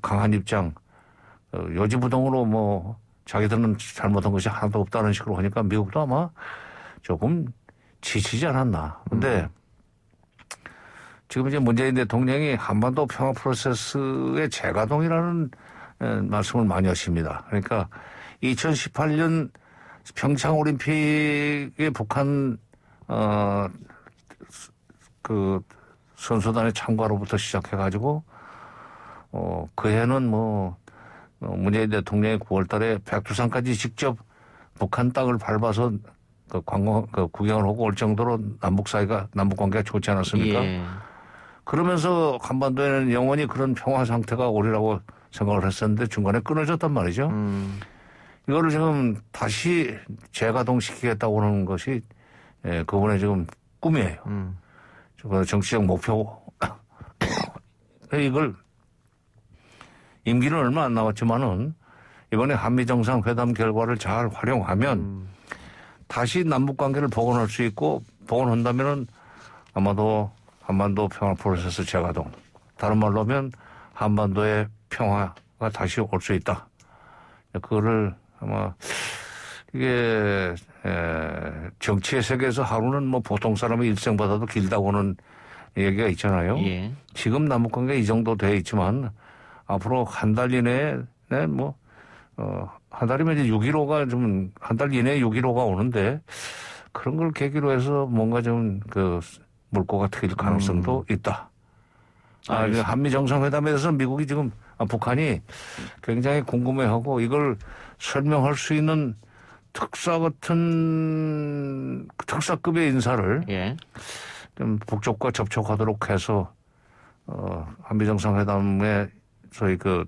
강한 입장, 요지부동으로 자기들은 잘못한 것이 하나도 없다는 식으로 하니까 미국도 아마 조금 지치지 않았나. 근데 지금 이제 문재인 대통령이 한반도 평화 프로세스의 재가동이라는 말씀을 많이 하십니다. 그러니까 2018년 평창 올림픽에 북한 선수단의 참가로부터 시작해가지고 그 해는 문재인 대통령이 9월달에 백두산까지 직접 북한 땅을 밟아서 그 구경을 하고 올 정도로 남북 관계가 좋지 않았습니까? 예. 그러면서 한반도에는 영원히 그런 평화 상태가 오리라고 생각을 했었는데 중간에 끊어졌단 말이죠. 이거를 지금 다시 재가동시키겠다고 하는 것이 그분의 지금 꿈이에요. 정치적 목표. 이걸 임기는 얼마 안 남았지만은 이번에 한미정상회담 결과를 잘 활용하면 다시 남북관계를 복원할 수 있고 복원한다면은 아마도 한반도 평화 프로세스 재가동. 다른 말로 하면 한반도의 평화가 다시 올 수 있다. 그거를 아마 이게 정치의 세계에서 하루는 뭐 보통 사람의 일생보다도 길다고 하는 얘기가 있잖아요. 예. 지금 남북관계 이 정도 돼 있지만 앞으로 한 달 이내에 한 달이면 이제 6.15가 좀 한 달 이내에 6.15가 오는데 그런 걸 계기로 해서 뭔가 좀 그 물꼬가 트일 가능성도 있다. 한미 정상회담에 대해서 미국이 지금 북한이 굉장히 궁금해하고 이걸 설명할 수 있는 특사급의 인사를 예. 좀 북쪽과 접촉하도록 해서 한미 정상회담의 저희 그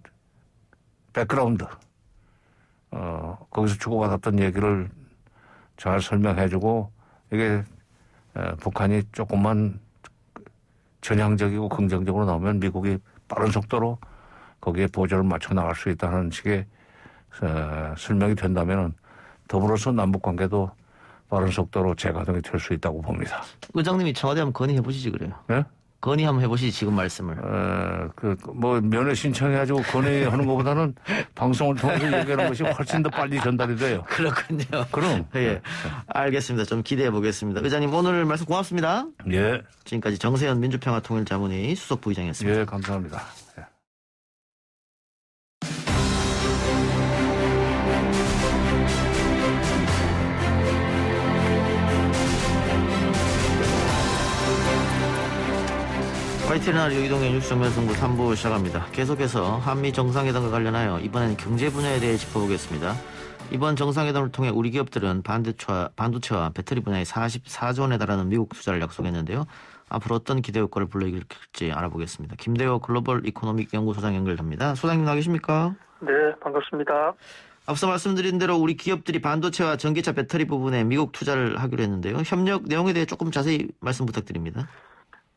백그라운드 거기서 주고받았던 얘기를 잘 설명해주고 이게 북한이 조금만 전향적이고 긍정적으로 나오면 미국이 빠른 속도로 거기에 보조를 맞춰 나갈 수 있다는 식의 설명이 된다면 더불어서 남북 관계도 빠른 속도로 재가동이 될 수 있다고 봅니다. 의장님이 청와대 한번 건의해 보시지 그래요. 예? 건의 한번 해보시지 지금 말씀을. 면회 신청해가지고 건의하는 것보다는 방송을 통해서 얘기하는 것이 훨씬 더 빨리 전달이 돼요. 그렇군요. 그럼. 예. 알겠습니다. 좀 기대해 보겠습니다. 의장님 오늘 말씀 고맙습니다. 예. 지금까지 정세현 민주평화통일자문회의 수석 부의장이었습니다. 예, 감사합니다. 예. YTN 라디오 이동현 뉴스 정면승부 3부 시작합니다. 계속해서 한미 정상회담과 관련하여 이번엔 경제 분야에 대해 짚어보겠습니다. 이번 정상회담을 통해 우리 기업들은 반도체와 배터리 분야에 44조 원에 달하는 미국 투자를 약속했는데요. 앞으로 어떤 기대 효과를 불러일으킬지 알아보겠습니다. 김대호 글로벌 이코노믹 연구소장 연결됩니다. 소장님 나와 계십니까? 네, 반갑습니다. 앞서 말씀드린 대로 우리 기업들이 반도체와 전기차 배터리 부분에 미국 투자를 하기로 했는데요. 협력 내용에 대해 조금 자세히 말씀 부탁드립니다.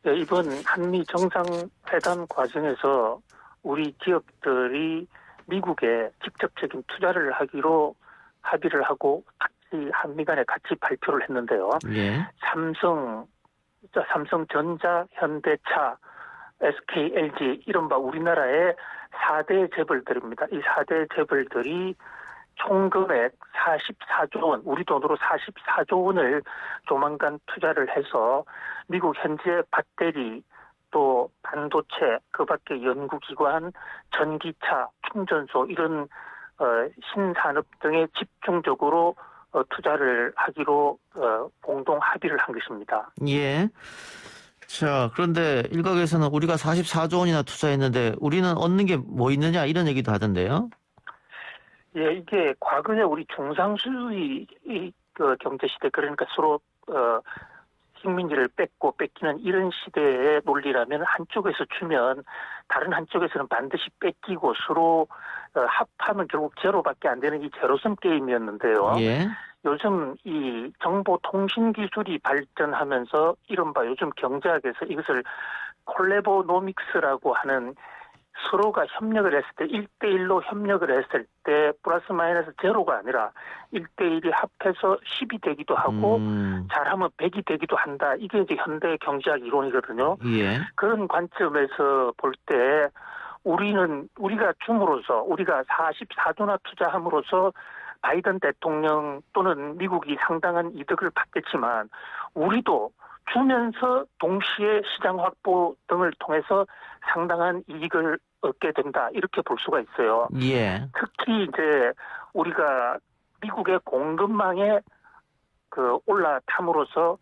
네, 이번 한미 정상회담 과정에서 우리 기업들이 미국에 직접적인 투자를 하기로 합의를 하고 같이 한미 간에 같이 발표를 했는데요. 예. 삼성전자, 현대차, SK, LG 이른바 우리나라의 4대 재벌들입니다. 이 4대 재벌들이 총 금액 44조 원, 우리 돈으로 44조 원을 조만간 투자를 해서 미국 현재 배터리 또 반도체 그밖에 연구기관, 전기차, 충전소 이런 신산업 등에 집중적으로 투자를 하기로 공동 합의를 한 것입니다. 예. 자, 그런데 일각에서는 우리가 44조 원이나 투자했는데 우리는 얻는 게 뭐 있느냐 이런 얘기도 하던데요. 예, 이게 과거에 우리 중상수의 그 경제 시대 그러니까 서로 식민지를 뺏기는 이런 시대의 논리라면 한쪽에서 주면 다른 한쪽에서는 반드시 뺏기고 서로 합하면 결국 제로밖에 안 되는 이 제로섬 게임이었는데요. 예. 요즘 이 정보통신 기술이 발전하면서 이른바 요즘 경제학에서 이것을 콜래보노믹스라고 하는 서로가 협력을 했을 때 1대1로 협력을 했을 때 플러스 마이너스 제로가 아니라 1대1이 합해서 10이 되기도 하고 잘하면 100이 되기도 한다. 이게 이제 현대 경제학 이론이거든요. 예. 그런 관점에서 볼 때 우리가 줌으로써 우리가 44조나 투자함으로써 바이든 대통령 또는 미국이 상당한 이득을 받겠지만 우리도 주면서 동시에 시장 확보 등을 통해서 상당한 이익을 얻게 된다. 이렇게 볼 수가 있어요. 예. 특히 이제 우리가 미국의 공급망에 올라탐으로써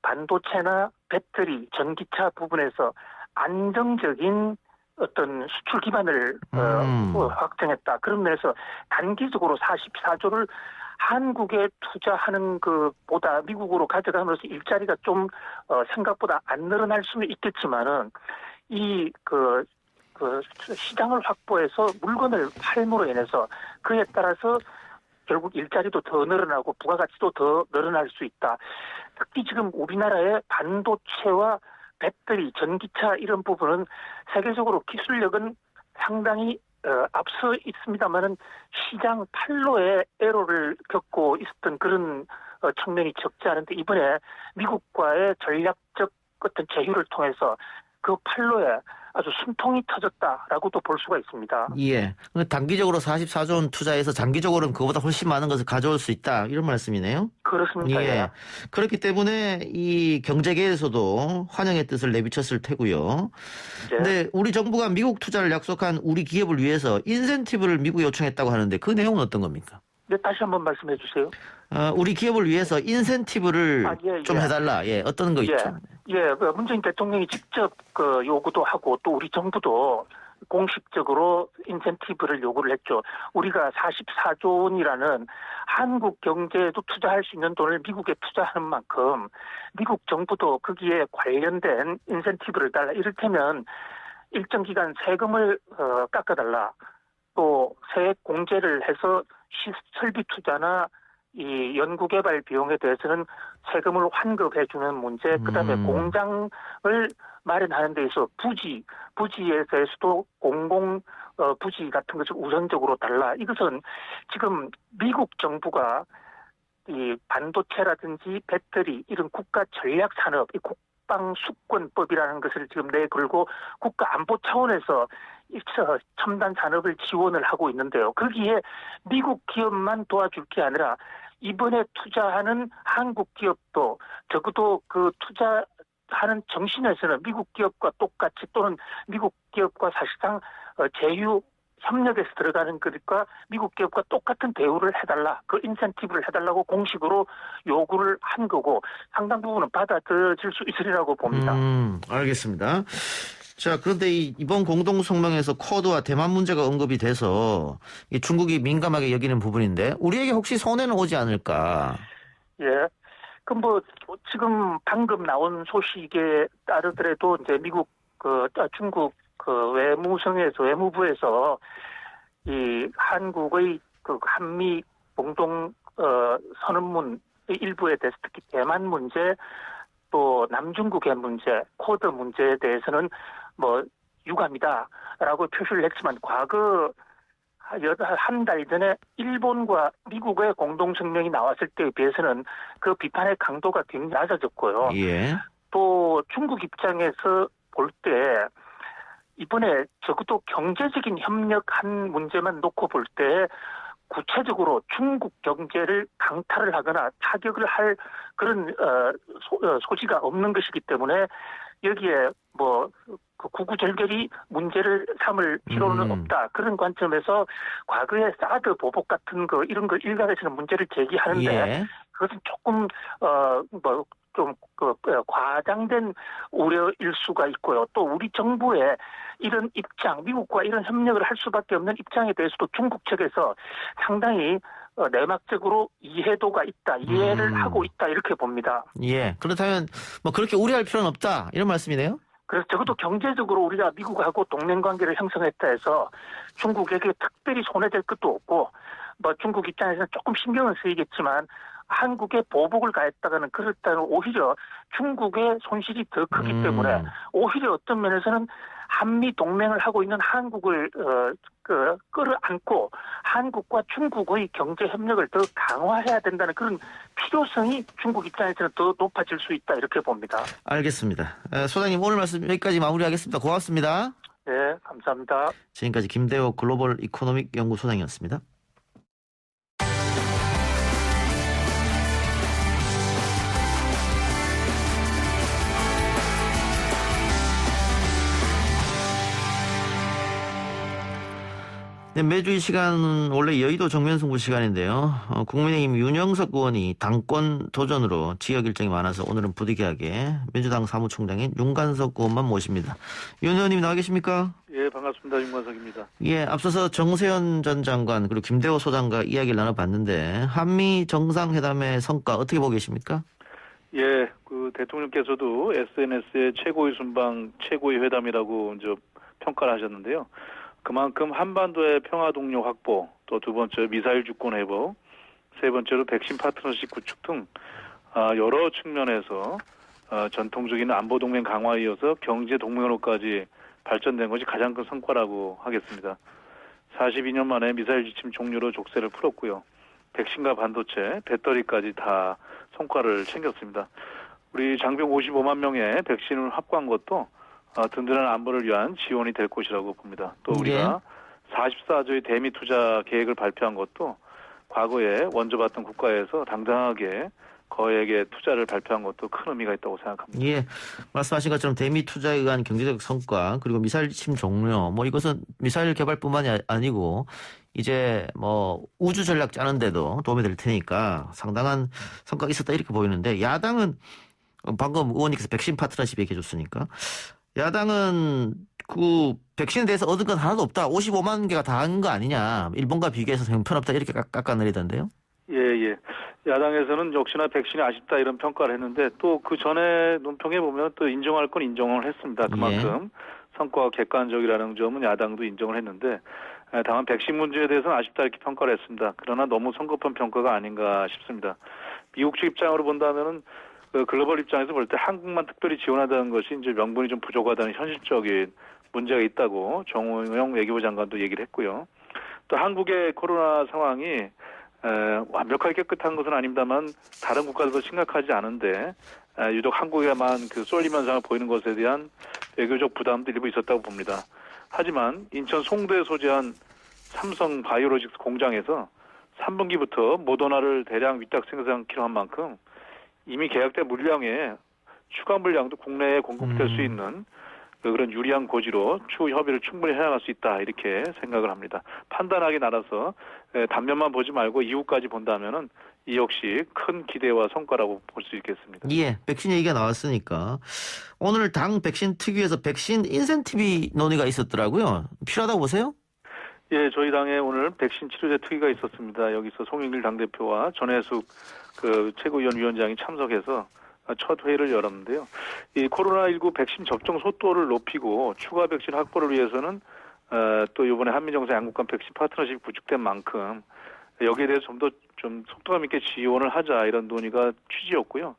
반도체나 배터리, 전기차 부분에서 안정적인 어떤 수출 기반을 확정했다. 그런 면에서 단기적으로 44조를 한국에 투자하는 것보다 미국으로 가져감으로써 일자리가 좀 생각보다 안 늘어날 수는 있겠지만은 그 시장을 확보해서 물건을 팔므로 인해서 그에 따라서 결국 일자리도 더 늘어나고 부가가치도 더 늘어날 수 있다. 특히 지금 우리나라의 반도체와 배터리, 전기차 이런 부분은 세계적으로 기술력은 상당히 앞서 있습니다만은 시장 판로에 애로를 겪고 있었던 그런 측면이 적지 않은데 이번에 미국과의 전략적 어떤 제휴를 통해서 그 판로에 아주 숨통이 터졌다라고도 볼 수가 있습니다. 예. 단기적으로 44조 원 투자해서 장기적으로는 그보다 훨씬 많은 것을 가져올 수 있다. 이런 말씀이네요. 그렇습니다. 예. 그렇기 때문에 이 경제계에서도 환영의 뜻을 내비쳤을 테고요. 네. 근데 우리 정부가 미국 투자를 약속한 우리 기업을 위해서 인센티브를 미국에 요청했다고 하는데 그 내용은 어떤 겁니까? 네, 다시 한번 말씀해 주세요. 우리 기업을 위해서 인센티브를 좀 해달라. 예, 어떤 거 있죠? 예, 문재인 대통령이 직접 요구도 하고 또 우리 정부도 공식적으로 인센티브를 요구를 했죠. 우리가 44조 원이라는 한국 경제에도 투자할 수 있는 돈을 미국에 투자하는 만큼 미국 정부도 거기에 관련된 인센티브를 달라. 이를테면 일정 기간 세금을 깎아달라. 또 세액 공제를 해서 설비 투자나 이 연구개발 비용에 대해서는 세금을 환급해주는 문제, 그다음에 공장을 마련하는 데 있어 부지에 대해서도 공공 부지 같은 것을 우선적으로 달라. 이것은 지금 미국 정부가 이 반도체라든지 배터리 이런 국가 전략 산업, 이 국방 수권법이라는 것을 지금 내걸고 국가 안보 차원에서 첨단 산업을 지원을 하고 있는데요. 거기에 미국 기업만 도와줄 게 아니라 이번에 투자하는 한국 기업도 적어도 그 투자하는 정신에서는 미국 기업과 똑같이 또는 미국 기업과 사실상 제휴 협력에서 들어가는 것과 미국 기업과 똑같은 대우를 해달라. 그 인센티브를 해달라고 공식으로 요구를 한 거고 상당 부분은 받아들일 수 있으리라고 봅니다. 알겠습니다. 자, 그런데 이번 공동성명에서 쿼드와 대만 문제가 언급이 돼서 중국이 민감하게 여기는 부분인데 우리에게 혹시 손해는 오지 않을까? 예. 그럼 지금 방금 나온 소식에 따르더라도 이제 중국 외무부에서 이 한국의 한미 공동 선언문 일부에 대해서 특히 대만 문제 또 남중국의 문제, 쿼드 문제에 대해서는 유감이다라고 표시를 했지만 과거 한 달 전에 일본과 미국의 공동성명이 나왔을 때에 비해서는 그 비판의 강도가 굉장히 낮아졌고요. 예. 또 중국 입장에서 볼 때 이번에 적어도 경제적인 협력한 문제만 놓고 볼 때 구체적으로 중국 경제를 강탈을 하거나 타격을 할 그런 소지가 없는 것이기 때문에 여기에 구구절절히 문제를 삼을 필요는 없다. 그런 관점에서 과거에 사드 보복 같은 이런 거 일각에서는 문제를 제기하는데 예. 그것은 조금 과장된 우려일 수가 있고요. 또 우리 정부의 이런 입장, 미국과 이런 협력을 할 수밖에 없는 입장에 대해서도 중국 측에서 상당히 내막적으로 이해도가 있다, 이해를 하고 있다 이렇게 봅니다. 예. 그렇다면 그렇게 우려할 필요는 없다 이런 말씀이네요. 그래서 적어도 경제적으로 우리가 미국하고 동맹관계를 형성했다 해서 중국에게 특별히 손해될 것도 없고 중국 입장에서는 조금 신경은 쓰이겠지만 한국에 보복을 가했다가는 그렇다면 오히려 중국의 손실이 더 크기 때문에 오히려 어떤 면에서는 한미 동맹을 하고 있는 한국을 끌어안고 한국과 중국의 경제 협력을 더 강화해야 된다는 그런 필요성이 중국 입장에서는 더 높아질 수 있다 이렇게 봅니다. 알겠습니다. 소장님 오늘 말씀 여기까지 마무리하겠습니다. 고맙습니다. 네, 감사합니다. 지금까지 김대호 글로벌 이코노믹 연구소장이었습니다. 네, 매주 이 시간은 원래 여의도 정면승부 시간인데요. 국민의힘 윤영석 의원이 당권 도전으로 지역 일정이 많아서 오늘은 부득이하게 민주당 사무총장인 윤관석 의원만 모십니다. 윤 의원님 나와 계십니까? 예, 반갑습니다. 윤관석입니다. 예, 앞서서 정세현 전 장관 그리고 김대호 소장과 이야기를 나눠봤는데 한미 정상회담의 성과 어떻게 보고 계십니까? 예, 그 대통령께서도 SNS에 최고의 순방, 최고의 회담이라고 이제 평가를 하셨는데요. 그만큼 한반도의 평화 동력 확보, 또 두 번째 미사일 주권 회복, 세 번째로 백신 파트너십 구축 등 여러 측면에서 전통적인 안보 동맹 강화에 이어서 경제 동맹으로까지 발전된 것이 가장 큰 성과라고 하겠습니다. 42년 만에 미사일 지침 종료로 족쇄를 풀었고요. 백신과 반도체, 배터리까지 다 성과를 챙겼습니다. 우리 장병 55만 명의 백신을 확보한 것도 든든한 안보를 위한 지원이 될 것이라고 봅니다. 또 우리가 44조의 대미 투자 계획을 발표한 것도 과거에 원조받던 국가에서 당당하게 거액의 투자를 발표한 것도 큰 의미가 있다고 생각합니다. 예, 말씀하신 것처럼 대미 투자에 의한 경제적 성과 그리고 미사일 지침 종료 이것은 미사일 개발뿐만이 아니고 이제 우주 전략 짜는데도 도움이 될 테니까 상당한 성과가 있었다 이렇게 보이는데 야당은 방금 의원님께서 백신 파트너십 얘기해 줬으니까 야당은 그 백신에 대해서 얻은 건 하나도 없다. 55만 개가 다 한 거 아니냐. 일본과 비교해서 형편없다 이렇게 깎아내리던데요. 예. 야당에서는 역시나 백신이 아쉽다 이런 평가를 했는데 또 그 전에 논평에 보면 또 인정할 건 인정을 했습니다. 그만큼 성과가 객관적이라는 점은 야당도 인정을 했는데 다만 백신 문제에 대해서는 아쉽다 이렇게 평가를 했습니다. 그러나 너무 성급한 평가가 아닌가 싶습니다. 미국 측 입장으로 본다면은 그 글로벌 입장에서 볼 때 한국만 특별히 지원하다는 것이 이제 명분이 좀 부족하다는 현실적인 문제가 있다고 정호영 외교부 장관도 얘기를 했고요. 또 한국의 코로나 상황이 완벽하게 깨끗한 것은 아닙니다만 다른 국가들도 심각하지 않은데 유독 한국에만 그 쏠림 현상을 보이는 것에 대한 외교적 부담도 일부 있었다고 봅니다. 하지만 인천 송도에 소재한 삼성 바이오로직스 공장에서 3분기부터 모더나를 대량 위탁 생산키로 한 만큼 이미 계약된 물량에 추가 물량도 국내에 공급될 수 있는 그런 유리한 고지로 추후 협의를 충분히 해나갈 수 있다 이렇게 생각을 합니다. 판단하기 나라서 단면만 보지 말고 이후까지 본다면은 이 역시 큰 기대와 성과라고 볼 수 있겠습니다. 예, 백신 얘기가 나왔으니까 오늘 당 백신 특위에서 백신 인센티브 논의가 있었더라고요. 필요하다고 보세요? 예, 저희 당에 오늘 백신 치료제 특위가 있었습니다. 여기서 송영길 당대표와 전해숙 그 최고위원 위원장이 참석해서 첫 회의를 열었는데요. 이 코로나19 백신 접종 속도를 높이고 추가 백신 확보를 위해서는 또 이번에 한미정상 양국 간 백신 파트너십이 구축된 만큼 여기에 대해서 좀 더 좀 속도감 있게 지원을 하자 이런 논의가 취지였고요.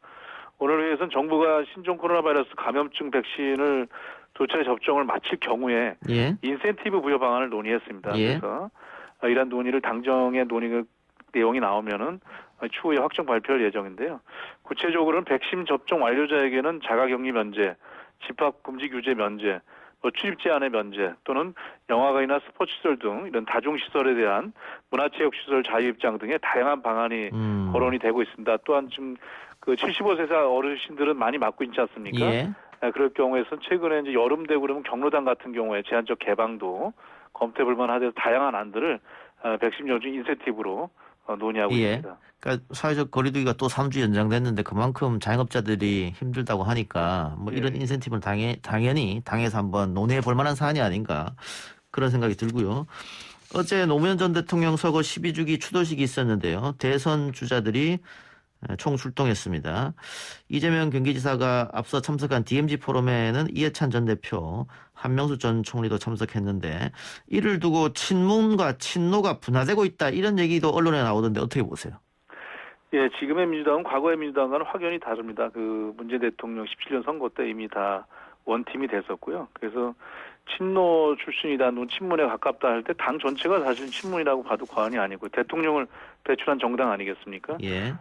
오늘 회의에서는 정부가 신종 코로나 바이러스 감염증 백신을 두 차례 접종을 마칠 경우에 인센티브 부여 방안을 논의했습니다. 그래서 이러한 논의를 당정의 논의 내용이 나오면은 추후에 확정 발표할 예정인데요. 구체적으로는 백신 접종 완료자에게는 자가격리 면제, 집합 금지 규제 면제, 출입 제한의 면제 또는 영화관이나 스포츠시설 등 이런 다중시설에 대한 문화체육시설 자유입장 등의 다양한 방안이 거론이 되고 있습니다. 또한 지금 그 75세 이상 어르신들은 많이 맞고 있지 않습니까? 그럴 경우에선 최근에 이제 여름 되고 그러면 경로당 같은 경우에 제한적 개방도 검토해볼 만하대서 다양한 안들을 백신 접종 인센티브로 논의하고 있습니다. 그러니까 사회적 거리두기가 또 3주 연장됐는데 그만큼 자영업자들이 힘들다고 하니까 이런 인센티브는 당연히 당에서 한번 논의해 볼 만한 사안이 아닌가 그런 생각이 들고요. 어제 노무현 전 대통령 서거 12주기 추도식이 있었는데요. 대선 주자들이 총출동했습니다. 이재명 경기지사가 앞서 참석한 DMZ 포럼에는 이해찬 전 대표, 한명수 전 총리도 참석했는데 이를 두고 친문과 친노가 분화되고 있다 이런 얘기도 언론에 나오던데 어떻게 보세요? 예, 지금의 민주당은 과거의 민주당과는 확연히 다릅니다. 그 문재인 대통령 17년 선거 때 이미 다 원팀이 됐었고요. 그래서 친노 출신이다, 친문에 가깝다 할 때 당 전체가 사실 친문이라고 봐도 과언이 아니고 대통령을 배출한 정당 아니겠습니까?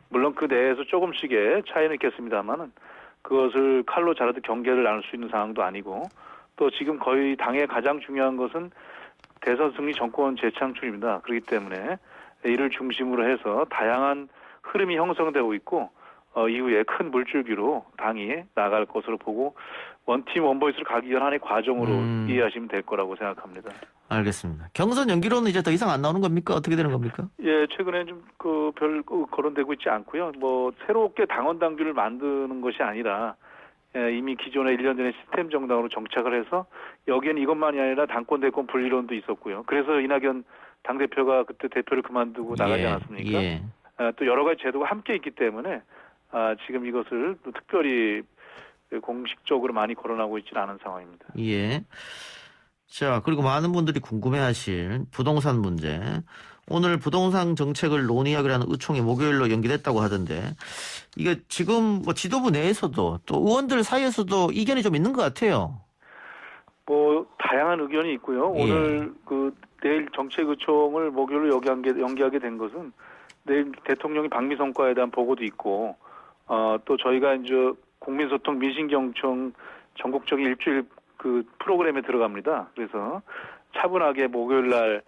물론 그 내에서 조금씩의 차이는 있겠습니다만은 그것을 칼로 자라도 경계를 나눌 수 있는 상황도 아니고 또 지금 거의 당의 가장 중요한 것은 대선 승리 정권 재창출입니다. 그렇기 때문에 이를 중심으로 해서 다양한 흐름이 형성되고 있고 이후에 큰 물줄기로 당이 나갈 것으로 보고 원팀 원보이스를 가기 위한 하나의 과정으로 이해하시면 될 거라고 생각합니다. 알겠습니다. 경선 연기로는 이제 더 이상 안 나오는 겁니까? 어떻게 되는 겁니까? 예, 최근에 좀 별 거론되고 있지 않고요. 뭐 새롭게 당원 당규를 만드는 것이 아니라 이미 기존에 1년 전에 시스템 정당으로 정착을 해서 여기엔 이것만이 아니라 당권 대권 분리론도 있었고요. 그래서 이낙연 당대표가 그때 대표를 그만두고 나가지 않았습니까? 예. 또 여러 가지 제도가 함께 있기 때문에 지금 이것을 또 특별히 공식적으로 많이 거론하고 있지는 않은 상황입니다. 예. 자, 그리고 많은 분들이 궁금해하실 부동산 문제. 오늘 부동산 정책을 논의하기로 하는 의총이 목요일로 연기됐다고 하던데 이게 지금 뭐 지도부 내에서도 또 의원들 사이에서도 이견이 좀 있는 것 같아요. 뭐 다양한 의견이 있고요. 예. 오늘 내일 정책의총을 목요일로 연기하게 된 것은 내일 대통령이 방미성과에 대한 보고도 있고 또 저희가 이제 국민소통 민심경청 전국적인 일주일 프로그램에 들어갑니다. 그래서 차분하게 목요일 날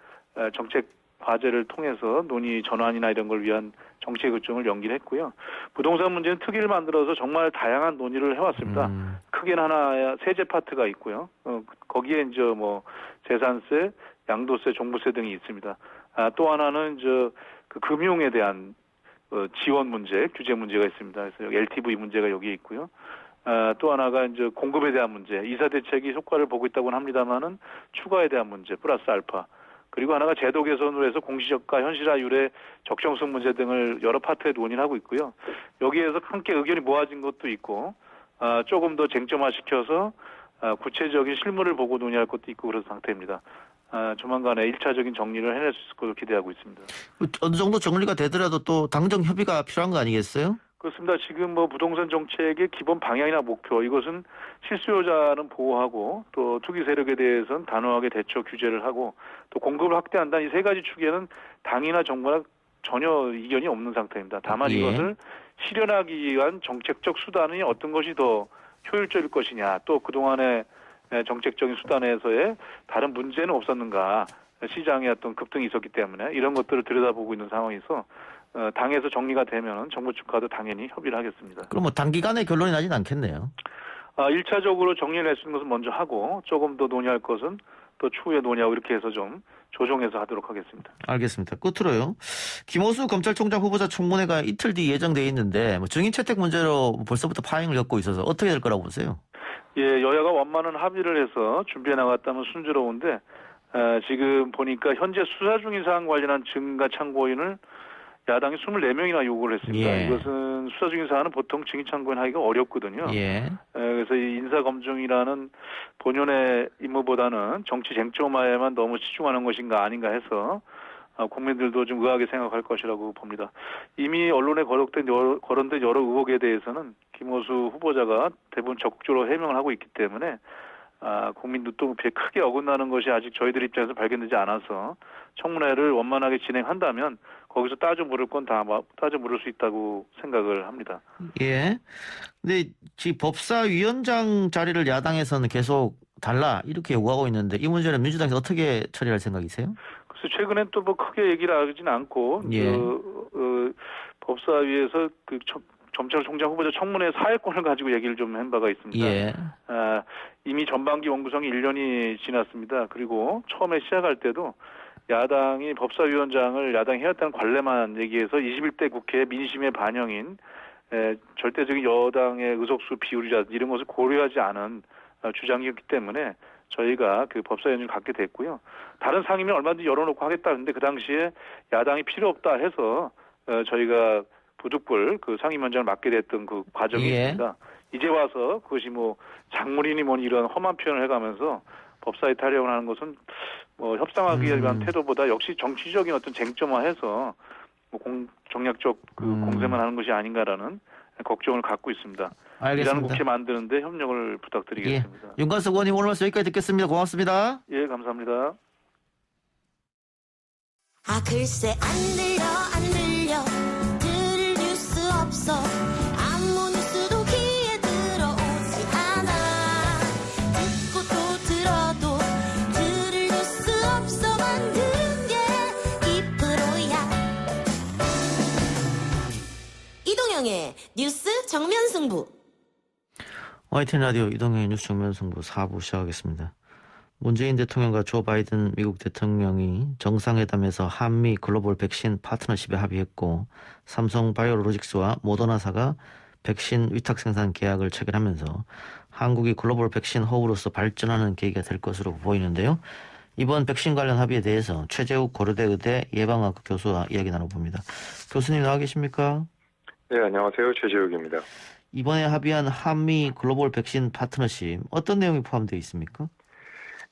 정책 과제를 통해서 논의 전환이나 이런 걸 위한 정책의총을 연기를 했고요. 부동산 문제는 특위를 만들어서 정말 다양한 논의를 해왔습니다. 크게는 하나 세제 파트가 있고요. 거기에 이제 뭐 재산세, 양도세, 종부세 등이 있습니다. 또 하나는 그 금융에 대한 지원 문제, 규제 문제가 있습니다. 그래서 여기 LTV 문제가 여기에 있고요. 또 하나가 이제 공급에 대한 문제, 이사 대책이 효과를 보고 있다고는 합니다만은 추가에 대한 문제, 플러스 알파. 그리고 하나가 제도 개선으로 해서 공시적과 현실화율의 적정성 문제 등을 여러 파트에 논의를 하고 있고요. 여기에서 함께 의견이 모아진 것도 있고, 조금 더 쟁점화시켜서 구체적인 실물을 보고 논의할 것도 있고 그런 상태입니다. 조만간에 1차적인 정리를 해낼 수 있을 것으로 기대하고 있습니다. 어느 정도 정리가 되더라도 또 당정 협의가 필요한 거 아니겠어요? 그렇습니다. 지금 뭐 부동산 정책의 기본 방향이나 목표 이것은 실수요자는 보호하고 또 투기 세력에 대해서는 단호하게 대처 규제를 하고 또 공급을 확대한다. 이 세 가지 축에는 당이나 정부나 전혀 이견이 없는 상태입니다. 다만 예. 이것을 실현하기 위한 정책적 수단이 어떤 것이 더 효율적일 것이냐 또 그동안의 정책적인 수단에서의 다른 문제는 없었는가 시장의 어떤 급등이 있었기 때문에 이런 것들을 들여다보고 있는 상황에서 당에서 정리가 되면 정부 측과도 당연히 협의를 하겠습니다. 그럼 뭐 단기간에 결론이 나진 않겠네요. 1차적으로 정리를 할 수 있는 것은 먼저 하고 조금 더 논의할 것은 또 추후에 논의하고 이렇게 해서 좀 조정해서 하도록 하겠습니다. 알겠습니다. 끝으로요. 김호수 검찰총장 후보자 청문회가 이틀 뒤 예정돼 있는데 뭐 증인 채택 문제로 벌써부터 파행을 겪고 있어서 어떻게 될 거라고 보세요? 예, 여야가 원만한 합의를 해서 준비해 나갔다면 순조로운데 지금 보니까 현재 수사 중인 사안 관련한 증거 참고인을 야당이 24명이나 요구를 했습니다. 예. 이것은 수사 중인 사안은 보통 증인 참고인 하기가 어렵거든요. 예. 그래서 이 인사검증이라는 본연의 임무보다는 정치 쟁점화에만 너무 치중하는 것인가 아닌가 해서 국민들도 좀 의아하게 생각할 것이라고 봅니다. 이미 언론에 거론된 여러 의혹에 대해서는 김호수 후보자가 대부분 적극적으로 해명을 하고 있기 때문에 국민 눈높이에 크게 어긋나는 것이 아직 저희들 입장에서 발견되지 않아서 청문회를 원만하게 진행한다면 거기서 따져 물을 건 다 따져 물을 수 있다고 생각을 합니다. 예. 근데 지금 법사위원장 자리를 야당에서는 계속 달라 이렇게 요구하고 있는데 이 문제는 민주당에서 어떻게 처리할 생각이세요? 그래서 최근엔 또 뭐 크게 얘기를 하지는 않고 예. 법사위에서 검찰총장 후보자 청문회 사회권을 가지고 얘기를 좀 한 바가 있습니다. 예. 이미 전반기 원구성이 1년이 지났습니다. 그리고 처음에 시작할 때도 야당이 법사위원장을 야당이 해왔다는 관례만 얘기해서 21대 국회 민심의 반영인 절대적인 여당의 의석수 비율이라든지 이런 것을 고려하지 않은 주장이었기 때문에 저희가 그 법사위원장을 갖게 됐고요. 다른 상임위 얼마든지 열어놓고 하겠다는데 그 당시에 야당이 필요 없다 해서 저희가 부득불 그 상임위원장을 맡게 됐던 그 과정이 예. 있습니다. 이제 와서 그것이 뭐 작물이니 뭐니 이런 험한 표현을 해가면서 법사위 타령을 하는 것은 뭐 협상하기 위한 태도보다 역시 정치적인 어떤 쟁점화해서 뭐 정략적 그 공세만 하는 것이 아닌가라는 걱정을 갖고 있습니다. 알겠습니다. 이라는 국회 만드는데 협력을 부탁드리겠습니다. 예. 윤관석 의원님 오늘 말씀 여기까지 듣겠습니다. 고맙습니다. 예, 감사합니다. 글쎄 안 들려 들을 뉴스 없어 아무 뉴스도 귀에 들어오지 않아 듣고 또 들어도 들을 뉴스 없어 만든 게 2%야 이동형의 뉴스 정면 승부. YTN 라디오 이동형의 뉴스 정면 승부 4부 시작하겠습니다. 문재인 대통령과 조 바이든 미국 대통령이 정상회담에서 한미 글로벌 백신 파트너십에 합의했고 삼성 바이오로직스와 모더나사가 백신 위탁 생산 계약을 체결하면서 한국이 글로벌 백신 허브로서 발전하는 계기가 될 것으로 보이는데요. 이번 백신 관련 합의에 대해서 최재욱 고려대 의대 예방학과 교수와 이야기 나눠봅니다. 교수님 나와 계십니까? 네, 안녕하세요. 최재욱입니다. 이번에 합의한 한미 글로벌 백신 파트너십 어떤 내용이 포함되어 있습니까?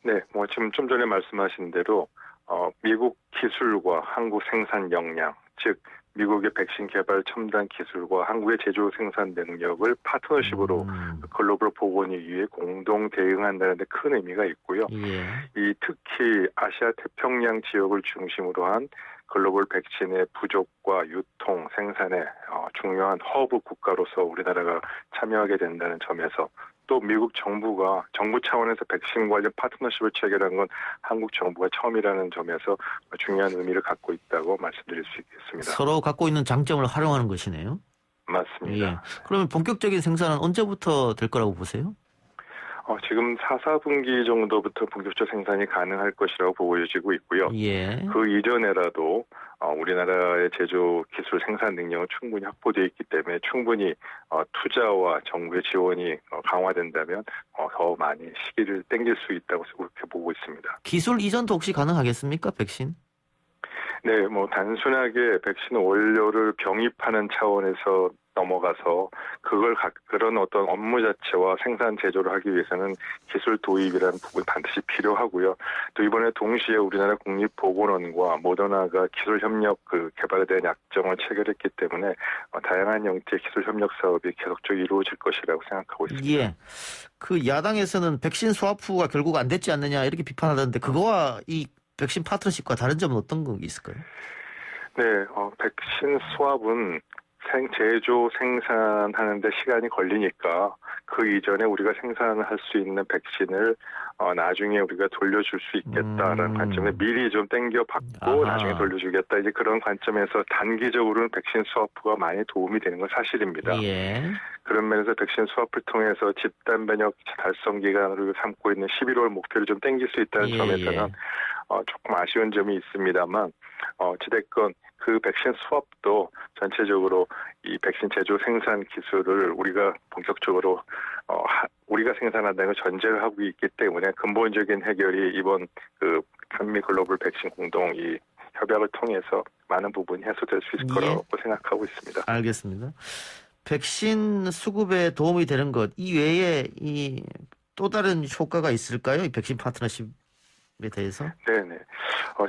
네, 지금 좀 전에 말씀하신 대로 미국 기술과 한국 생산 역량, 즉 미국의 백신 개발 첨단 기술과 한국의 제조 생산 능력을 파트너십으로 글로벌 보건을 위해 공동 대응한다는 데 큰 의미가 있고요. 예. 이 특히 아시아 태평양 지역을 중심으로 한 글로벌 백신의 부족과 유통, 생산에 중요한 허브 국가로서 우리나라가 참여하게 된다는 점에서 또 미국 정부가 정부 차원에서 백신 관련 파트너십을 체결한 건 한국 정부가 처음이라는 점에서 중요한 의미를 갖고 있다고 말씀드릴 수 있겠습니다. 서로 갖고 있는 장점을 활용하는 것이네요. 맞습니다. 예. 그러면 본격적인 생산은 언제부터 될 거라고 보세요? 지금 4, 4분기 정도부터 본격적 생산이 가능할 것이라고 보여지고 있고요. 예. 그 이전에라도 우리나라의 제조 기술 생산 능력은 충분히 확보되어 있기 때문에 충분히 투자와 정부의 지원이 강화된다면 더 많이 시기를 당길 수 있다고 그렇게 보고 있습니다. 기술 이전도 혹시 가능하겠습니까? 백신? 네, 단순하게 백신 원료를 병입하는 차원에서 넘어가서 그런 어떤 업무 자체와 생산 제조를 하기 위해서는 기술 도입이라는 부분이 반드시 필요하고요. 또 이번에 동시에 우리나라 국립보건원과 모더나가 기술 협력 개발에 대한 약정을 체결했기 때문에 다양한 형태의 기술 협력 사업이 계속적으로 이루어질 것이라고 생각하고 있습니다. 예. 그 야당에서는 백신 스와프가 결국 안 됐지 않느냐 이렇게 비판하던데 그거와 이 백신 파트너십과 다른 점은 어떤 게 있을까요? 네, 백신 스왑은 제조 생산하는데 시간이 걸리니까 그 이전에 우리가 생산을 할 수 있는 백신을 나중에 우리가 돌려줄 수 있겠다라는 관점에 미리 좀 땡겨받고 아하. 나중에 돌려주겠다 이제 그런 관점에서 단기적으로는 백신 스와프가 많이 도움이 되는 건 사실입니다. 예. 그런 면에서 백신 스와프를 통해서 집단 면역 달성 기간으로 삼고 있는 11월 목표를 좀 땡길 수 있다는 예, 점에서는 조금 아쉬운 점이 있습니다만 어찌됐건 그 백신 스왑도 전체적으로 이 백신 제조 생산 기술을 우리가 본격적으로 우리가 생산한다는 걸 전제를 하고 있기 때문에 근본적인 해결이 이번 한미 글로벌 백신 공동 이 협약을 통해서 많은 부분이 해소될 수 있을 거라고 생각하고 있습니다. 알겠습니다. 백신 수급에 도움이 되는 것 이 외에 이 또 다른 효과가 있을까요? 이 백신 파트너십에 대해서? 네네.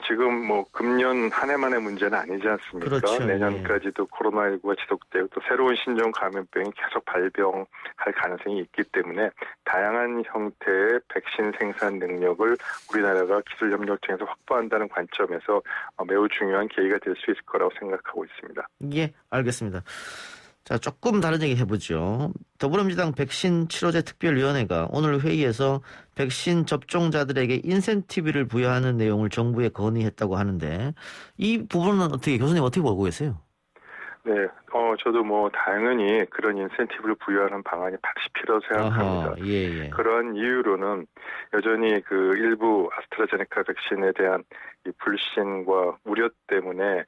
지금 금년 한 해만의 문제는 아니지 않습니까? 그렇죠. 내년까지도 코로나19가 지속되고 또 새로운 신종 감염병이 계속 발병할 가능성이 있기 때문에 다양한 형태의 백신 생산 능력을 우리나라가 기술 협력을 통해서 확보한다는 관점에서 매우 중요한 계기가 될 수 있을 거라고 생각하고 있습니다. 예, 알겠습니다. 자, 조금 다른 얘기 해보죠. 더불어민주당 백신 치료제 특별위원회가 오늘 회의에서 백신 접종자들에게 인센티브를 부여하는 내용을 정부에 건의했다고 하는데 이 부분은 교수님 어떻게 보고 계세요? 네, 저도 당연히 그런 인센티브를 부여하는 방안이 반드시 필요하다고 생각합니다. 아하, 예. 그러한 이유로는 여전히 일부 아스트라제네카 백신에 대한 이 불신과 우려 때문에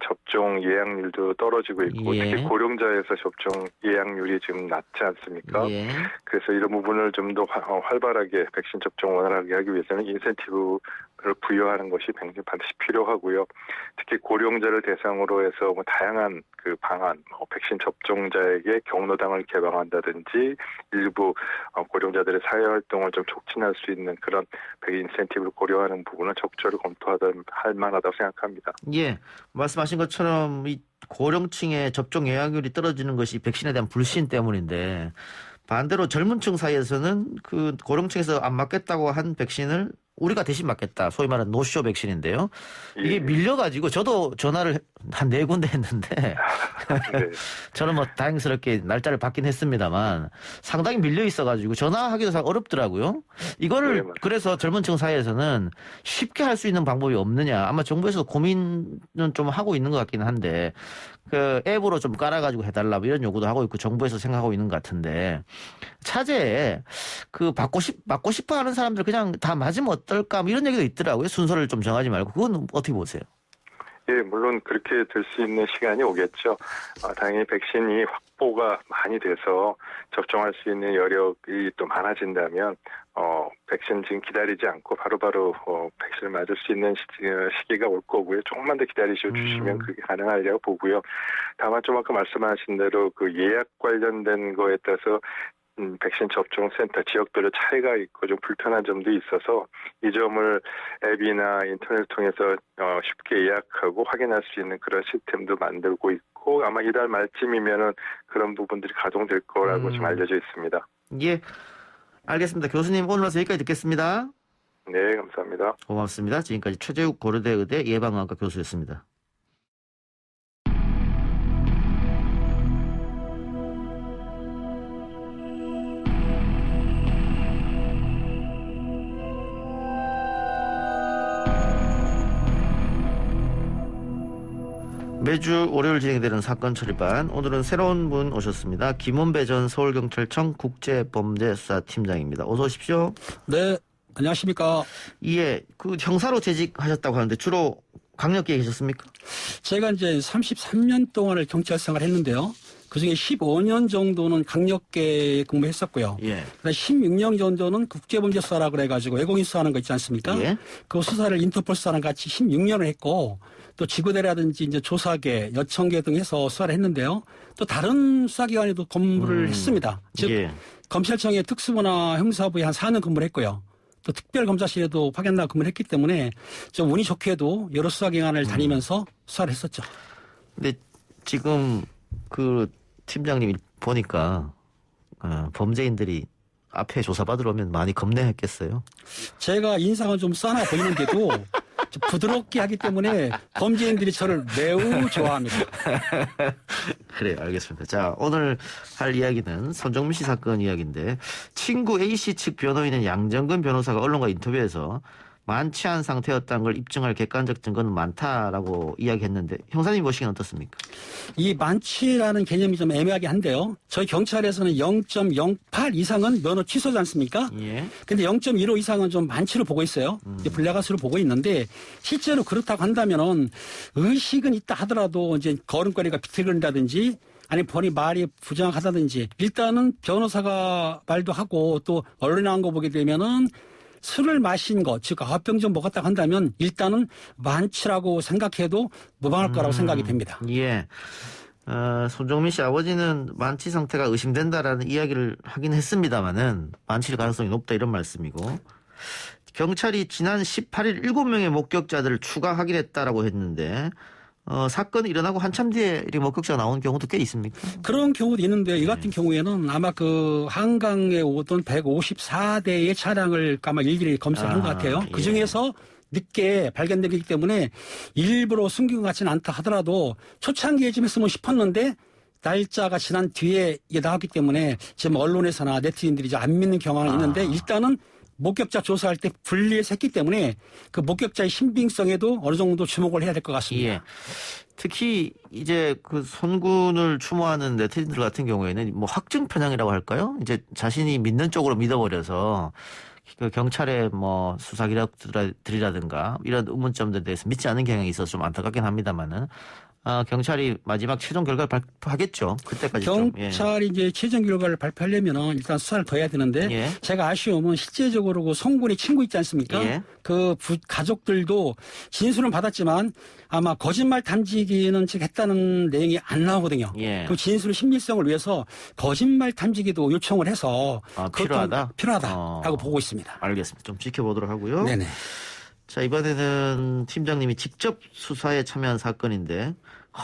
접종 예약률도 떨어지고 있고 예. 특히 고령자에서 접종 예약률이 지금 낮지 않습니까? 예. 그래서 이런 부분을 좀 더 활발하게 백신 접종 원활하게 하기 위해서는 인센티브를 부여하는 것이 굉장히 반드시 필요하고요. 특히 고령자를 대상으로 해서 다양한 방안, 백신 접종자에게 경로당을 개방한다든지 일부 고령자들의 사회활동을 좀 촉진할 수 있는 그런 인센티브를 고려하는 부분은 적절히 검토할 만하다고 생각합니다. 예, 말씀하신 것처럼 이 고령층의 접종 예약률이 떨어지는 것이 백신에 대한 불신 때문인데 반대로 젊은 층 사이에서는 고령층에서 안 맞겠다고 한 백신을 우리가 대신 맞겠다. 소위 말하는 노쇼 백신인데요. 이게 예. 밀려가지고 저도 전화를 한 4군데 했는데 네. 저는 뭐 다행스럽게 날짜를 받긴 했습니다만 상당히 밀려 있어가지고 전화하기도 상 어렵더라고요. 이거를 네, 맞습니다. 그래서 젊은층 사이에서는 쉽게 할 수 있는 방법이 없느냐. 아마 정부에서 고민은 좀 하고 있는 것 같기는 한데 그 앱으로 좀 깔아가지고 해달라 뭐 이런 요구도 하고 있고 정부에서 생각하고 있는 것 같은데 차제에 그 받고 싶어 하는 사람들 그냥 다 맞으면 어떨까 뭐 이런 얘기도 있더라고요. 순서를 좀 정하지 말고 그건 어떻게 보세요? 예, 물론 그렇게 될 수 있는 시간이 오겠죠. 당연히 백신이 확보가 많이 돼서 접종할 수 있는 여력이 또 많아진다면 백신 지금 기다리지 않고 바로바로 백신을 맞을 수 있는 시기가 올 거고요. 조금만 더 기다리셔 주시면 그게 가능하리라고 보고요. 다만 좀 아까 말씀하신 대로 그 예약 관련된 거에 따라서 백신 접종 센터 지역별로 차이가 있고 좀 불편한 점도 있어서 이 점을 앱이나 인터넷을 통해서 쉽게 예약하고 확인할 수 있는 그런 시스템도 만들고 있고 아마 이달 말쯤이면은 그런 부분들이 가동될 거라고 지금 알려져 있습니다. 예, 알겠습니다. 교수님 오늘 와서 여기까지 듣겠습니다. 네, 감사합니다. 고맙습니다. 지금까지 최재욱 고려대 의대 예방의학과 교수였습니다. 매주 월요일 진행되는 사건 처리반 오늘은 새로운 분 오셨습니다. 김원배 전 서울경찰청 국제범죄수사 팀장입니다. 어서 오십시오. 네, 안녕하십니까. 예, 그 형사로 재직하셨다고 하는데 주로 강력계에 계셨습니까? 제가 이제 33년 동안을 경찰 생활을 했는데요. 그중에 15년 정도는 강력계 근무했었고요. 예. 16년 정도는 국제범죄수사라고 그래가지고 외국인 수사하는 거 있지 않습니까? 예. 그 수사를 인터폴 수사랑 같이 16년을 했고 또 지구대라든지 이제 조사계, 여청계 등 해서 수사를 했는데요. 또 다른 수사기관에도 근무를 했습니다. 즉 예. 검찰청의 특수부나 형사부에 한 4년 근무를 했고요. 또 특별검사실에도 파견나 근무를 했기 때문에 좀 운이 좋게도 여러 수사기관을 다니면서 수사를 했었죠. 근데 지금 그 팀장님이 보니까 범죄인들이 앞에 조사받으러 오면 많이 겁내했겠어요? 제가 인상은 좀 싸나 보이는데도 좀 부드럽게 하기 때문에 범죄인들이 저를 매우 좋아합니다. 그래요. 알겠습니다. 자, 오늘 할 이야기는 손정민 씨 사건 이야기인데 친구 A씨 측 변호인은 양정근 변호사가 언론과 인터뷰에서 많지 않은 상태였다는 걸 입증할 객관적 증거는 많다라고 이야기했는데 형사님 보시기엔 어떻습니까? 이 많지라는 개념이 좀 애매하게 한데요. 저희 경찰에서는 0.08 이상은 면허 취소지 않습니까? 예. 근데 0.15 이상은 좀 많지로 보고 있어요. 불량가수로 보고 있는데 실제로 그렇다고 한다면은 의식은 있다 하더라도 이제 걸음걸이가 비틀거린다든지 아니 본인 말이 부정하다든지 일단은 변호사가 말도 하고 또 언론에 나온 거 보게 되면은 술을 마신 것, 즉 9병 좀 먹었다고 한다면 일단은 만취라고 생각해도 무방할 거라고 생각이 됩니다. 예. 손정민 씨 아버지는 만취 상태가 의심된다라는 이야기를 하긴 했습니다만은 만취일 가능성이 높다 이런 말씀이고 경찰이 지난 18일 7명의 목격자들을 추가 확인했다라고 했는데 사건이 일어나고 한참 뒤에 이 목격자가 나온 경우도 꽤 있습니까? 그런 경우도 있는데 이 같은 경우에는 아마 그 한강에 오던 154대의 차량을 아마 일일이 검사한 것 같아요. 예. 그 중에서 늦게 발견되기 때문에 일부러 숨긴 것 같지는 않다 하더라도 초창기에 좀 했으면 싶었는데 날짜가 지난 뒤에 이게 나왔기 때문에 지금 언론에서나 네티즌들이 이제 안 믿는 경향이 있는데 일단은 목격자 조사할 때 분리했기 때문에 그 목격자의 신빙성에도 어느 정도 주목을 해야 될 것 같습니다. 예. 특히 이제 그 손군을 추모하는 네티즌들 같은 경우에는 뭐 확증 편향이라고 할까요? 이제 자신이 믿는 쪽으로 믿어버려서 그 경찰의 뭐 수사 기록들이라든가 이런 의문점들에 대해서 믿지 않는 경향이 있어서 좀 안타깝긴 합니다만은. 경찰이 마지막 최종 결과를 발표하겠죠. 그때까지 경찰이 이제 최종 결과를 발표하려면 일단 수사를 더 해야 되는데 예. 제가 아쉬움은 실제적으로 그 송군의 친구 있지 않습니까? 예. 그 가족들도 진술은 받았지만 아마 거짓말 탐지기는 즉 했다는 내용이 안 나오거든요. 예. 그 진술의 신빙성을 위해서 거짓말 탐지기도 요청을 해서 필요하다라고 보고 있습니다. 알겠습니다. 좀 지켜보도록 하고요. 네네. 자, 이번에는 팀장님이 직접 수사에 참여한 사건인데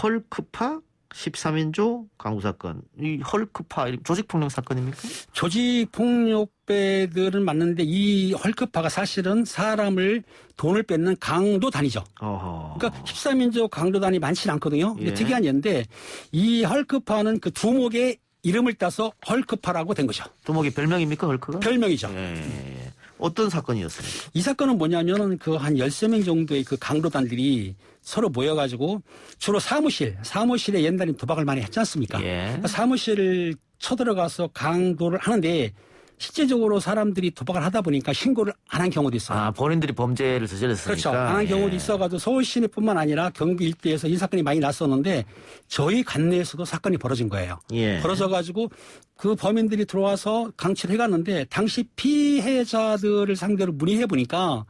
헐크파 13인조 강도 사건. 이 헐크파 조직폭력 사건입니까? 조직폭력배들은 맞는데 이 헐크파가 사실은 사람을 돈을 뺏는 강도단이죠. 어허. 그러니까 13인조 강도단이 많지는 않거든요. 예. 특이한 예인데 이 헐크파는 그 두목의 이름을 따서 헐크파라고 된 거죠. 두목이 별명입니까 헐크가? 별명이죠. 예. 어떤 사건이었습니까? 이 사건은 뭐냐면은 그 한 13명 정도의 그 강도단들이 서로 모여가지고 주로 사무실에 옛날에 도박을 많이 했지 않습니까? 예. 사무실을 쳐들어가서 강도를 하는데 실제적으로 사람들이 도박을 하다 보니까 신고를 안 한 경우도 있어요. 아, 본인들이 범죄를 저질렀으니까. 그렇죠. 안 한 경우도 있어가지고 서울 시내뿐만 아니라 경기 일대에서 이 사건이 많이 났었는데 저희 관내에서도 사건이 벌어진 거예요. 예. 벌어져가지고 그 범인들이 들어와서 강취를 해갔는데 당시 피해자들을 상대로 문의해 보니까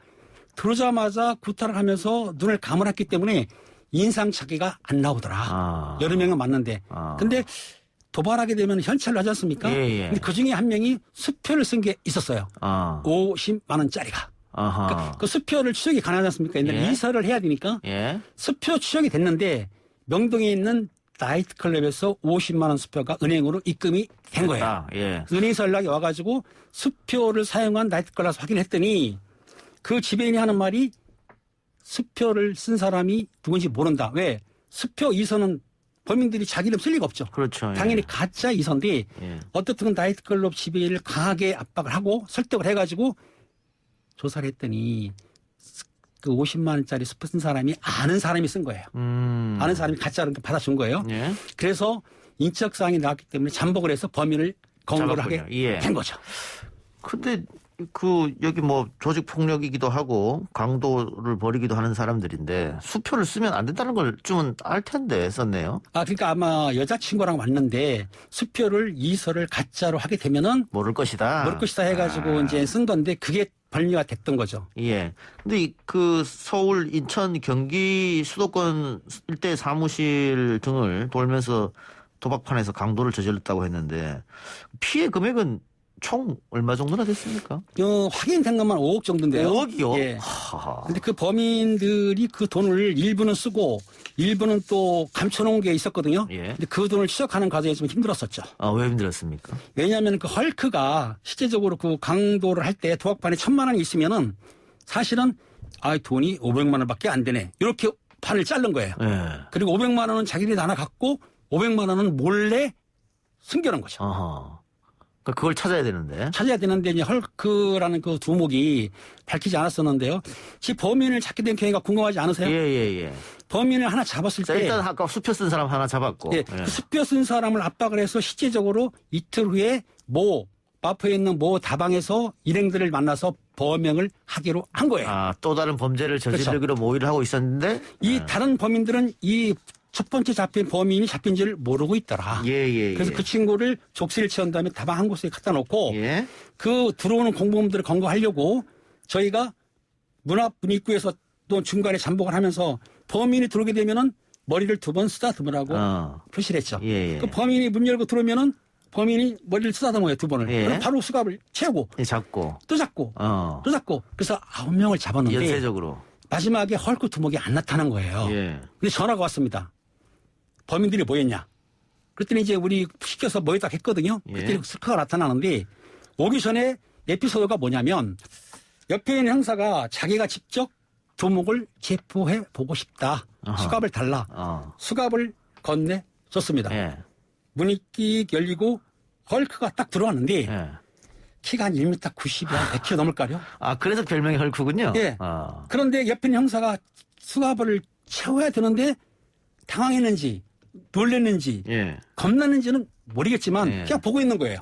들어오자마자 구타를 하면서 눈을 감아놨기 때문에 인상착의가 안 나오더라. 아. 여러 명은 맞는데. 아. 근데 도발하게 되면 현찰을 하지 않습니까? 예. 근데 그 중에 한 명이 수표를 쓴 게 있었어요. 아. 50만 원짜리가. 아하. 그러니까 그 수표를 추적이 가능하지 않습니까? 옛날에 예. 이사를 해야 되니까 예. 수표 추적이 됐는데 명동에 있는 나이트클럽에서 50만 원 수표가 은행으로 입금이 된 거예요. 아, 예. 은행에서 연락이 와가지고 수표를 사용한 나이트클럽에서 확인했더니 그 지배인이 하는 말이 수표를 쓴 사람이 누군지 모른다. 왜? 수표 이서는 범인들이 자기 이름 쓸 리가 없죠. 그렇죠. 예. 당연히 가짜 이서인데 예. 어떻든 나이트클럽 지배인을 강하게 압박을 하고 설득을 해가지고 조사를 했더니 그 50만 원짜리 수표 쓴 사람이 아는 사람이 쓴 거예요. 아는 사람이 가짜로 받아준 거예요. 예. 그래서 인적사항이 나왔기 때문에 잠복을 해서 범인을 검거를 하게 잡았군요. 예. 된 거죠. 근데 여기 뭐 조직 폭력이기도 하고 강도를 벌이기도 하는 사람들인데 수표를 쓰면 안 된다는 걸 좀 알 텐데 썼네요. 아, 그러니까 아마 여자친구랑 왔는데 수표를 이서를 가짜로 하게 되면은 모를 것이다. 모를 것이다 해가지고 이제 쓴 건데 그게 벌미가 됐던 거죠. 예. 근데 그 서울, 인천, 경기 수도권 일대 사무실 등을 돌면서 도박판에서 강도를 저질렀다고 했는데 피해 금액은 총 얼마 정도나 됐습니까? 확인된 것만 5억 정도인데요. 5억이요? 예. 하하. 근데 그 범인들이 그 돈을 일부는 쓰고 일부는 또 감춰놓은 게 있었거든요. 예. 근데 그 돈을 추적하는 과정이 좀 힘들었었죠. 아, 왜 힘들었습니까? 왜냐하면 그 헐크가 실제적으로 그 강도를 할 때 도박판에 1,000만 원이 있으면은 사실은 돈이 500만 원밖에 안 되네. 이렇게 판을 자른 거예요. 예. 그리고 500만 원은 자기들이 나눠 갖고 500만 원은 몰래 숨겨놓은 거죠. 아하. 그걸 찾아야 되는데. 찾아야 되는데 이제 헐크라는 그 두목이 밝히지 않았었는데요. 지 범인을 찾게 된 경위가 궁금하지 않으세요? 예. 범인을 하나 잡았을 자, 때 일단 아까 수표 쓴 사람 하나 잡았고. 예, 그 수표 쓴 사람을 압박을 해서 실제적으로 이틀 후에 마포에 있는 다방에서 일행들을 만나서 범행을 하기로 한 거예요. 아, 또 다른 범죄를 저지르기로 모의를 하고 있었는데 이 다른 범인들은 이 첫 번째 잡힌 범인이 잡힌지를 모르고 있더라. 예. 그래서 그 친구를 족쇄를 채운 다음에 다방 한 곳에 갖다 놓고 예. 그 들어오는 공범들을 검거하려고 저희가 문 입구에서 또 중간에 잠복을 하면서 범인이 들어오게 되면은 머리를 2번 쓰다듬으라고 표시를 했죠. 예. 그 범인이 문 열고 들어오면은 범인이 머리를 쓰다듬어요 2번을. 예. 그럼 바로 수갑을 채우고 예, 잡고. 또 잡고 또 잡고 그래서 9명을 잡았는데 연쇄적으로. 마지막에 헐크 두목이 안 나타난 거예요. 예. 근데 전화가 왔습니다. 범인들이 뭐였냐? 그랬더니 이제 우리 시켜서 모였다 했거든요. 그랬더니 스카가 나타나는데 오기 전에 에피소드가 뭐냐면 옆에 있는 형사가 자기가 직접 두목을 체포해 보고 싶다. 수갑을 달라. 수갑을 건네줬습니다. 예. 문이 끽 열리고 헐크가 딱 들어왔는데 예. 키가 한 1m 90이 한 100kg 넘을까요? 아, 그래서 별명이 헐크군요. 예. 그런데 옆에 있는 형사가 수갑을 채워야 되는데 당황했는지 놀랬는지 겁났는지는 모르겠지만 그냥 보고 있는 거예요.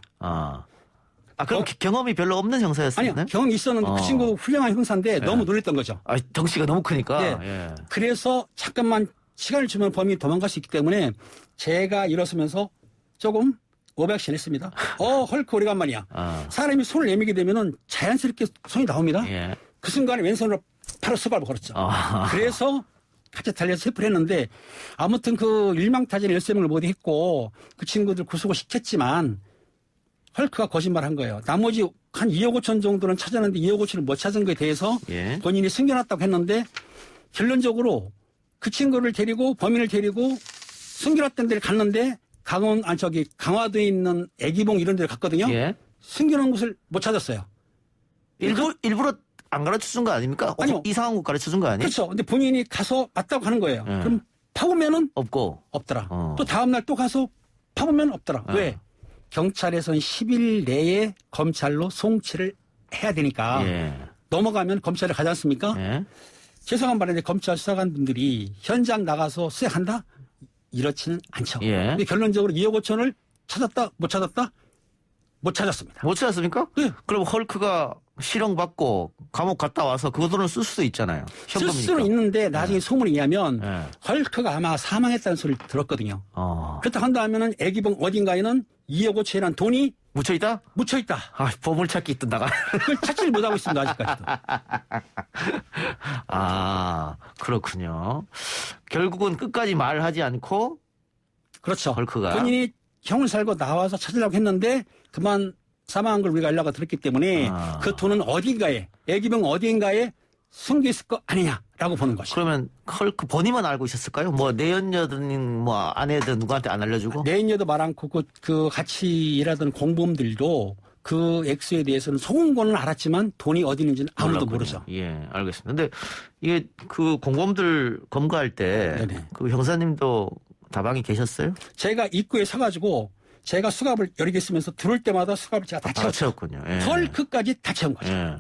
그럼 경험이 별로 없는 형사였어요? 아니요. 경험이 있었는데 그 친구 훌륭한 형사인데 너무 놀랬던 거죠. 아, 덩치가 너무 크니까. 예. 그래서 잠깐만 시간을 주면 범인이 도망갈 수 있기 때문에 제가 일어서면서 조금 오버액션 했습니다. 헐크 오래간만이야. 사람이 손을 내밀게 되면은 자연스럽게 손이 나옵니다. 그 순간에 왼손으로 바로 수갑을 걸었죠. 그래서 같이 달려서 체포를 했는데 아무튼 그 일망타진 13명을 모두 했고 그 친구들 구속을 시켰지만 헐크가 거짓말한 거예요. 나머지 한 2억 5천 정도는 찾았는데 2억 5천을 못 찾은 거에 대해서 본인이 숨겨놨다고 했는데 결론적으로 그 친구를 데리고 범인을 데리고 숨겨놨던 데를 갔는데 강화도에 있는 애기봉 이런 데를 갔거든요. 예. 숨겨놓은 곳을 못 찾았어요. 일부러 안 가르쳐 준 거 아닙니까? 아니요. 이상한 곳 가르쳐 준 거 아니에요? 그렇죠. 근데 본인이 가서 맞다고 하는 거예요. 예. 그럼 파보면은 없고. 없더라. 어. 또 다음날 또 가서 파보면 없더라. 예. 왜? 경찰에서는 10일 내에 검찰로 송치를 해야 되니까 예. 넘어가면 검찰에 가지 않습니까? 예. 죄송한 말인데 검찰 수사관 분들이 현장 나가서 수색한다? 이렇지는 않죠. 예. 근데 결론적으로 2억 5천을 찾았다? 못 찾았다? 못 찾았습니다. 못 찾았습니까? 네. 그럼 헐크가 실형받고 감옥 갔다 와서 그 돈을 쓸 수도 있잖아요. 쓸 현금이니까. 수는 있는데 나중에 소문이 의하면 예. 헐크가 아마 사망했다는 소리를 들었거든요. 어. 그렇다 한다 하면은 애기봉 어딘가에는 2억 5천이라는 돈이 묻혀 있다? 묻혀 있다. 아, 보물찾기 있던다가. 그걸 찾지를 못하고 있습니다. 아직까지도. 아, 그렇군요. 결국은 끝까지 말하지 않고 그렇죠. 헐크가. 본인이 형을 살고 나와서 찾으려고 했는데 그만 사망한 걸 우리가 연락을 들었기 때문에 아. 그 돈은 어딘가에 애기병 어딘가에 숨겨 있을 거 아니냐라고 보는 것이죠. 그러면 헐크 본인만 알고 있었을까요? 뭐 내연녀든 뭐 아내든 누구한테 안 알려주고? 내인녀도 말 않고 그 같이 일하던 공범들도 그 액수에 대해서는 속은 거는 알았지만 돈이 어디 있는지는 아무도 몰랐군요. 모르죠. 예, 알겠습니다. 근데 이게 그 공범들 검거할 때 네네. 그 형사님도 다방에 계셨어요? 제가 입구에 서가지고 제가 수갑을 열겠으면서 들어올 때마다 수갑을 제가 다 다 채웠죠. 채웠군요. 예. 헐크까지 다 채운 거죠. 예.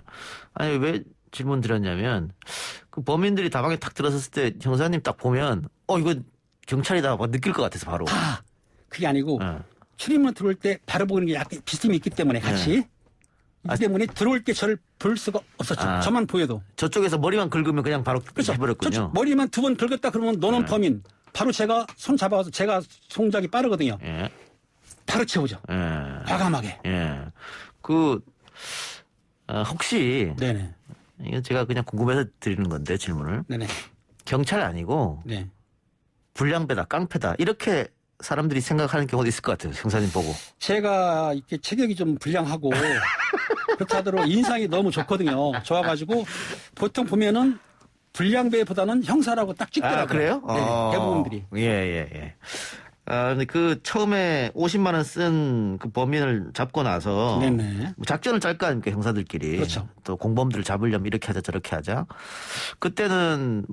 아니 왜 질문 드렸냐면 그 범인들이 다방에 탁 들어섰을 때 형사님 딱 보면 이거 경찰이다 막 느낄 것 같아서 바로. 아, 그게 아니고 예. 출입문 들어올 때 바로 보는 게 약간 비스듬히 있기 때문에 같이 있기 때문에 들어올 때 저를 볼 수가 없었죠. 아. 저만 보여도. 저쪽에서 머리만 긁으면 그냥 바로 그렇죠. 해버렸군요. 저쪽 머리만 두 번 긁었다 그러면 너는 범인. 바로 제가 손 잡아서 제가 송작이 빠르거든요. 예. 바로 채우죠. 예. 과감하게. 예. 혹시 네네. 이거 제가 그냥 궁금해서 드리는 건데 질문을 네네. 경찰 아니고 네. 불량배다 깡패다 이렇게 사람들이 생각하는 경우도 있을 것 같아요. 형사님 보고. 제가 이렇게 체격이 좀 불량하고 그렇다 하더라도 인상이 너무 좋거든요. 좋아가지고 보통 보면은 불량배보다는 형사라고 딱 찍더라고요. 아, 그래요? 네, 대부분들이. 예. 근데 그 처음에 50만 원 쓴 그 범인을 잡고 나서 네네. 작전을 짤 거 아닙니까 형사들끼리. 그렇죠. 또 공범들을 잡으려면 이렇게 하자 저렇게 하자. 그때는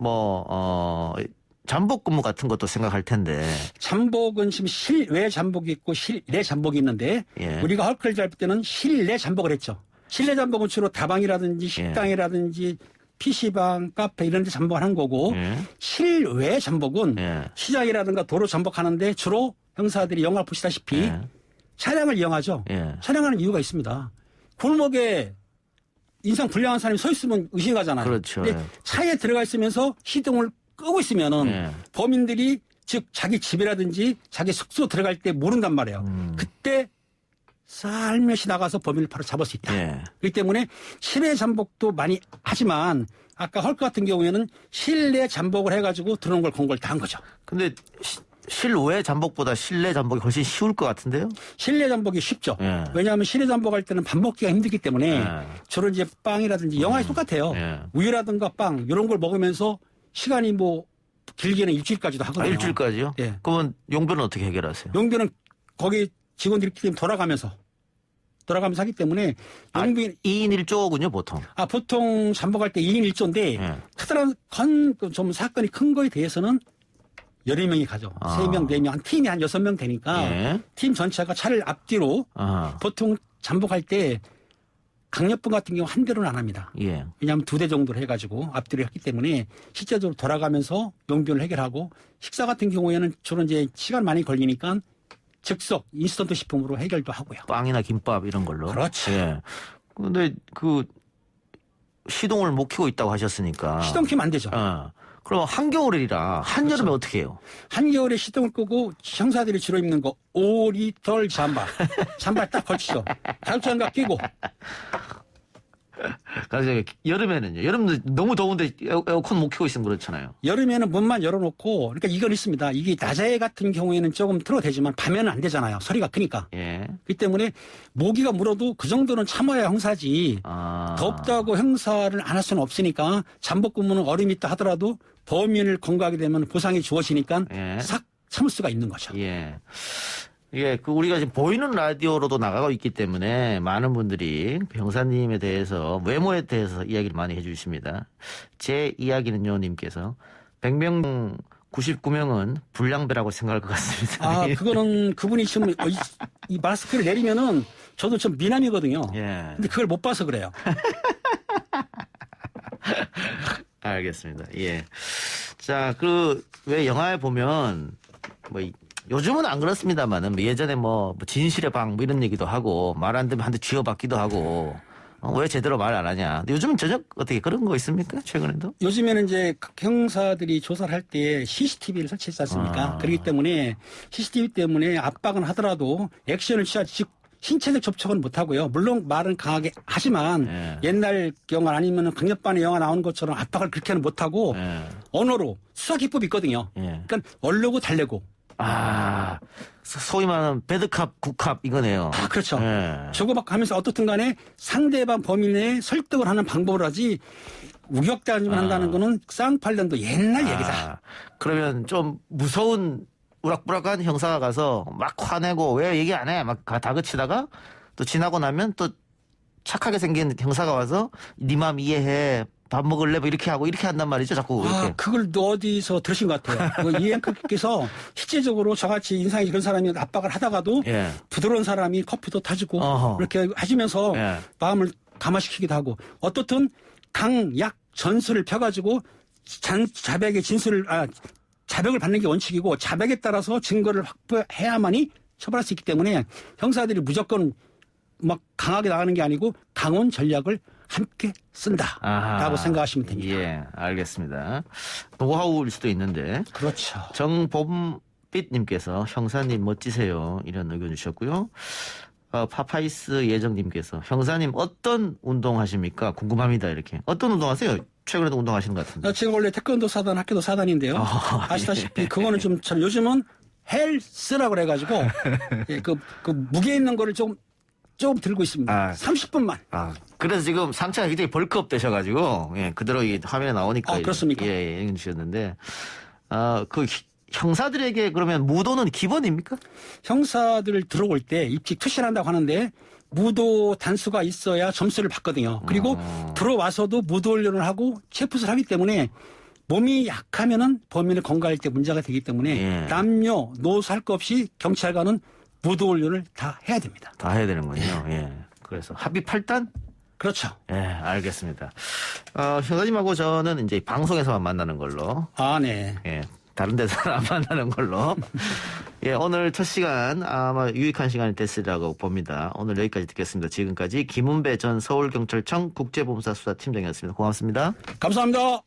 잠복 근무 같은 것도 생각할 텐데. 잠복은 지금 실외 잠복이 있고 실내 잠복이 있는데 예. 우리가 헐크를 잡을 때는 실내 잠복을 했죠. 실내 잠복은 주로 다방이라든지 식당이라든지 PC방, 카페 이런 데 잠복을 한 거고 예. 실외 잠복은 예. 시장이라든가 도로 잠복하는데 주로 형사들이 영화 보시다시피 예. 차량을 이용하죠. 예. 차량하는 이유가 있습니다. 골목에 인상 불량한 사람이 서 있으면 의심하잖아요. 그렇죠. 근데 예. 차에 들어가 있으면서 시동을 끄고 있으면은 예. 범인들이 즉 자기 집이라든지 자기 숙소 들어갈 때 모른단 말이에요. 그때 살며시 나가서 범인을 바로 잡을 수 있다. 예. 그렇기 때문에 실내 잠복도 많이 하지만 아까 헐크 같은 경우에는 실내 잠복을 해가지고 들어온 걸 건 걸 다 한 거죠. 근데 실외 잠복보다 실내 잠복이 훨씬 쉬울 것 같은데요? 실내 잠복이 쉽죠. 예. 왜냐하면 실내 잠복할 때는 밥 먹기가 힘들기 때문에 예. 주로 이제 빵이라든지 영화에 똑같아요. 예. 우유라든가 빵 이런 걸 먹으면서 시간이 뭐 길게는 일주일까지도 하거든요. 일주일까지요? 예. 그러면 용변은 어떻게 해결하세요? 용변은 거기 직원들끼리 돌아가면서 하기 때문에 용변 2인 1조군요 보통. 보통 잠복할 때 2인 1조인데 예. 크다란 좀 사건이 큰 거에 대해서는 여러 명이 가죠. 아. 3명, 4명, 한 팀이 한 6명 되니까 예. 팀 전체가 차를 앞뒤로 아하. 보통 잠복할 때 강력분 같은 경우 한 대로는 안 합니다. 예. 왜냐하면 2대 정도로 해가지고 앞뒤로 했기 때문에 실제적으로 돌아가면서 용변을 해결하고 식사 같은 경우에는 주로 이제 시간 많이 걸리니까 즉석 인스턴트 식품으로 해결도 하고요. 빵이나 김밥 이런 걸로. 그렇죠. 예. 근데 시동을 못 켜고 있다고 하셨으니까. 시동 켜면 안 되죠. 그럼 한겨울이라 한여름에 그렇죠. 어떻게 해요? 한겨울에 시동을 끄고 형사들이 주로 입는 거 오리털 잠바. 잠바 딱 걸치죠. 가죽장갑 끼고. 그래서 여름에는요. 여름도 너무 더운데 에어컨 못 켜고 있으면 그렇잖아요. 여름에는 문만 열어놓고 그러니까 이건 있습니다. 이게 낮에 같은 경우에는 조금 틀어도 되지만 밤에는 안 되잖아요. 소리가 크니까. 예. 그렇기 때문에 모기가 물어도 그 정도는 참아야 형사지. 덥다고 형사를 안 할 수는 없으니까 잠복 근무는 얼음이 있다 하더라도 범인을 검거하게 되면 보상이 주어지니까 예. 싹 참을 수가 있는 거죠. 예. 예, 우리가 지금 보이는 라디오로도 나가고 있기 때문에 많은 분들이 형사님에 대해서, 외모에 대해서 이야기를 많이 해주십니다. 제 이야기는요, 님께서 100명 99명은 불량배라고 생각할 것 같습니다. 아, 그거는 그분이 지금 이 마스크를 내리면은 저도 좀 미남이거든요. 예. 근데 그걸 못 봐서 그래요. 알겠습니다. 예. 자, 왜 영화에 보면, 요즘은 안 그렇습니다만은, 예전에 진실의 방, 이런 얘기도 하고, 말 안 되면 한 대 쥐어박기도 하고, 왜 제대로 말 안 하냐. 근데 요즘은 전혀 어떻게 그런 거 있습니까? 최근에도? 요즘에는 이제 각 형사들이 조사를 할 때 CCTV를 설치했지 않습니까? 그렇기 때문에 CCTV 때문에 압박은 하더라도 액션을 취하지, 신체적 접촉은 못하고요. 물론 말은 강하게 하지만 옛날 영화 아니면 강력반의 영화 나오는 것처럼 압박을 그렇게는 못하고 언어로 수사 기법이 있거든요. 그러니까 얼르고 달래고. 아, 소위 말하는 배드캅, 굿캅 이거네요. 아, 그렇죠. 주고받고 하면서 어떻든 간에 상대방 범인의 설득을 하는 방법을 하지 우격다짐을 한다는 거는 쌍팔년도 옛날 얘기다. 그러면 좀 무서운 우락부락한 형사가 가서 막 화내고 왜 얘기 안 해? 막 다그치다가 또 지나고 나면 또 착하게 생긴 형사가 와서 네 맘 이해해. 밥 먹을래? 이렇게 하고 이렇게 한단 말이죠. 자꾸 이렇게. 그걸 어디서 들으신 것 같아요. 이 앵커께서 실제적으로 저같이 인상이 그런 사람이 압박을 하다가도 부드러운 사람이 커피도 타주고 이렇게 하시면서 마음을 감화시키기도 하고 어떻든 강약 전술을 펴가지고 자백의 자백을 받는 게 원칙이고 자백에 따라서 증거를 확보해야만이 처벌할 수 있기 때문에 형사들이 무조건 막 강하게 나가는 게 아니고 강원 전략을 함께 쓴다라고 생각하시면 됩니다. 예, 알겠습니다. 노하우일 수도 있는데. 그렇죠. 정봄빛님께서 형사님 멋지세요. 이런 의견 주셨고요. 파파이스 예정님께서 형사님 어떤 운동 하십니까? 궁금합니다. 이렇게. 어떤 운동 하세요? 최근에도 운동하시는 것 같은데. 제가 원래 태권도 사단, 학교도 사단인데요. 아시다시피 그거는 좀 요즘은 헬스라고 그래가지고 그 무게 있는 거를 좀 들고 있습니다. 30분만. 그래서 지금 상체가 굉장히 벌크업 되셔가지고, 그대로 이 화면에 나오니까. 그렇습니까? 예, 얘기 주셨는데, 형사들에게 그러면 무도는 기본입니까? 형사들 들어올 때 입직 투실한다고 하는데, 무도 단수가 있어야 점수를 받거든요. 그리고 들어와서도 무도 훈련을 하고 체풋을 하기 때문에 몸이 약하면은 범인을 검거할 때 문제가 되기 때문에 남녀, 노소 할 것 없이 경찰관은 무도 훈련을 다 해야 됩니다. 다 해야 되는군요. 예. 그래서 합의 8단? 그렇죠. 예, 알겠습니다. 형사님하고 저는 이제 방송에서만 만나는 걸로. 네. 예. 다른 데서는 안 만나는 걸로. 예, 오늘 첫 시간 아마 유익한 시간이 됐으리라고 봅니다. 오늘 여기까지 듣겠습니다. 지금까지 김은배 전 서울경찰청 국제보험사수사팀장이었습니다. 고맙습니다. 감사합니다.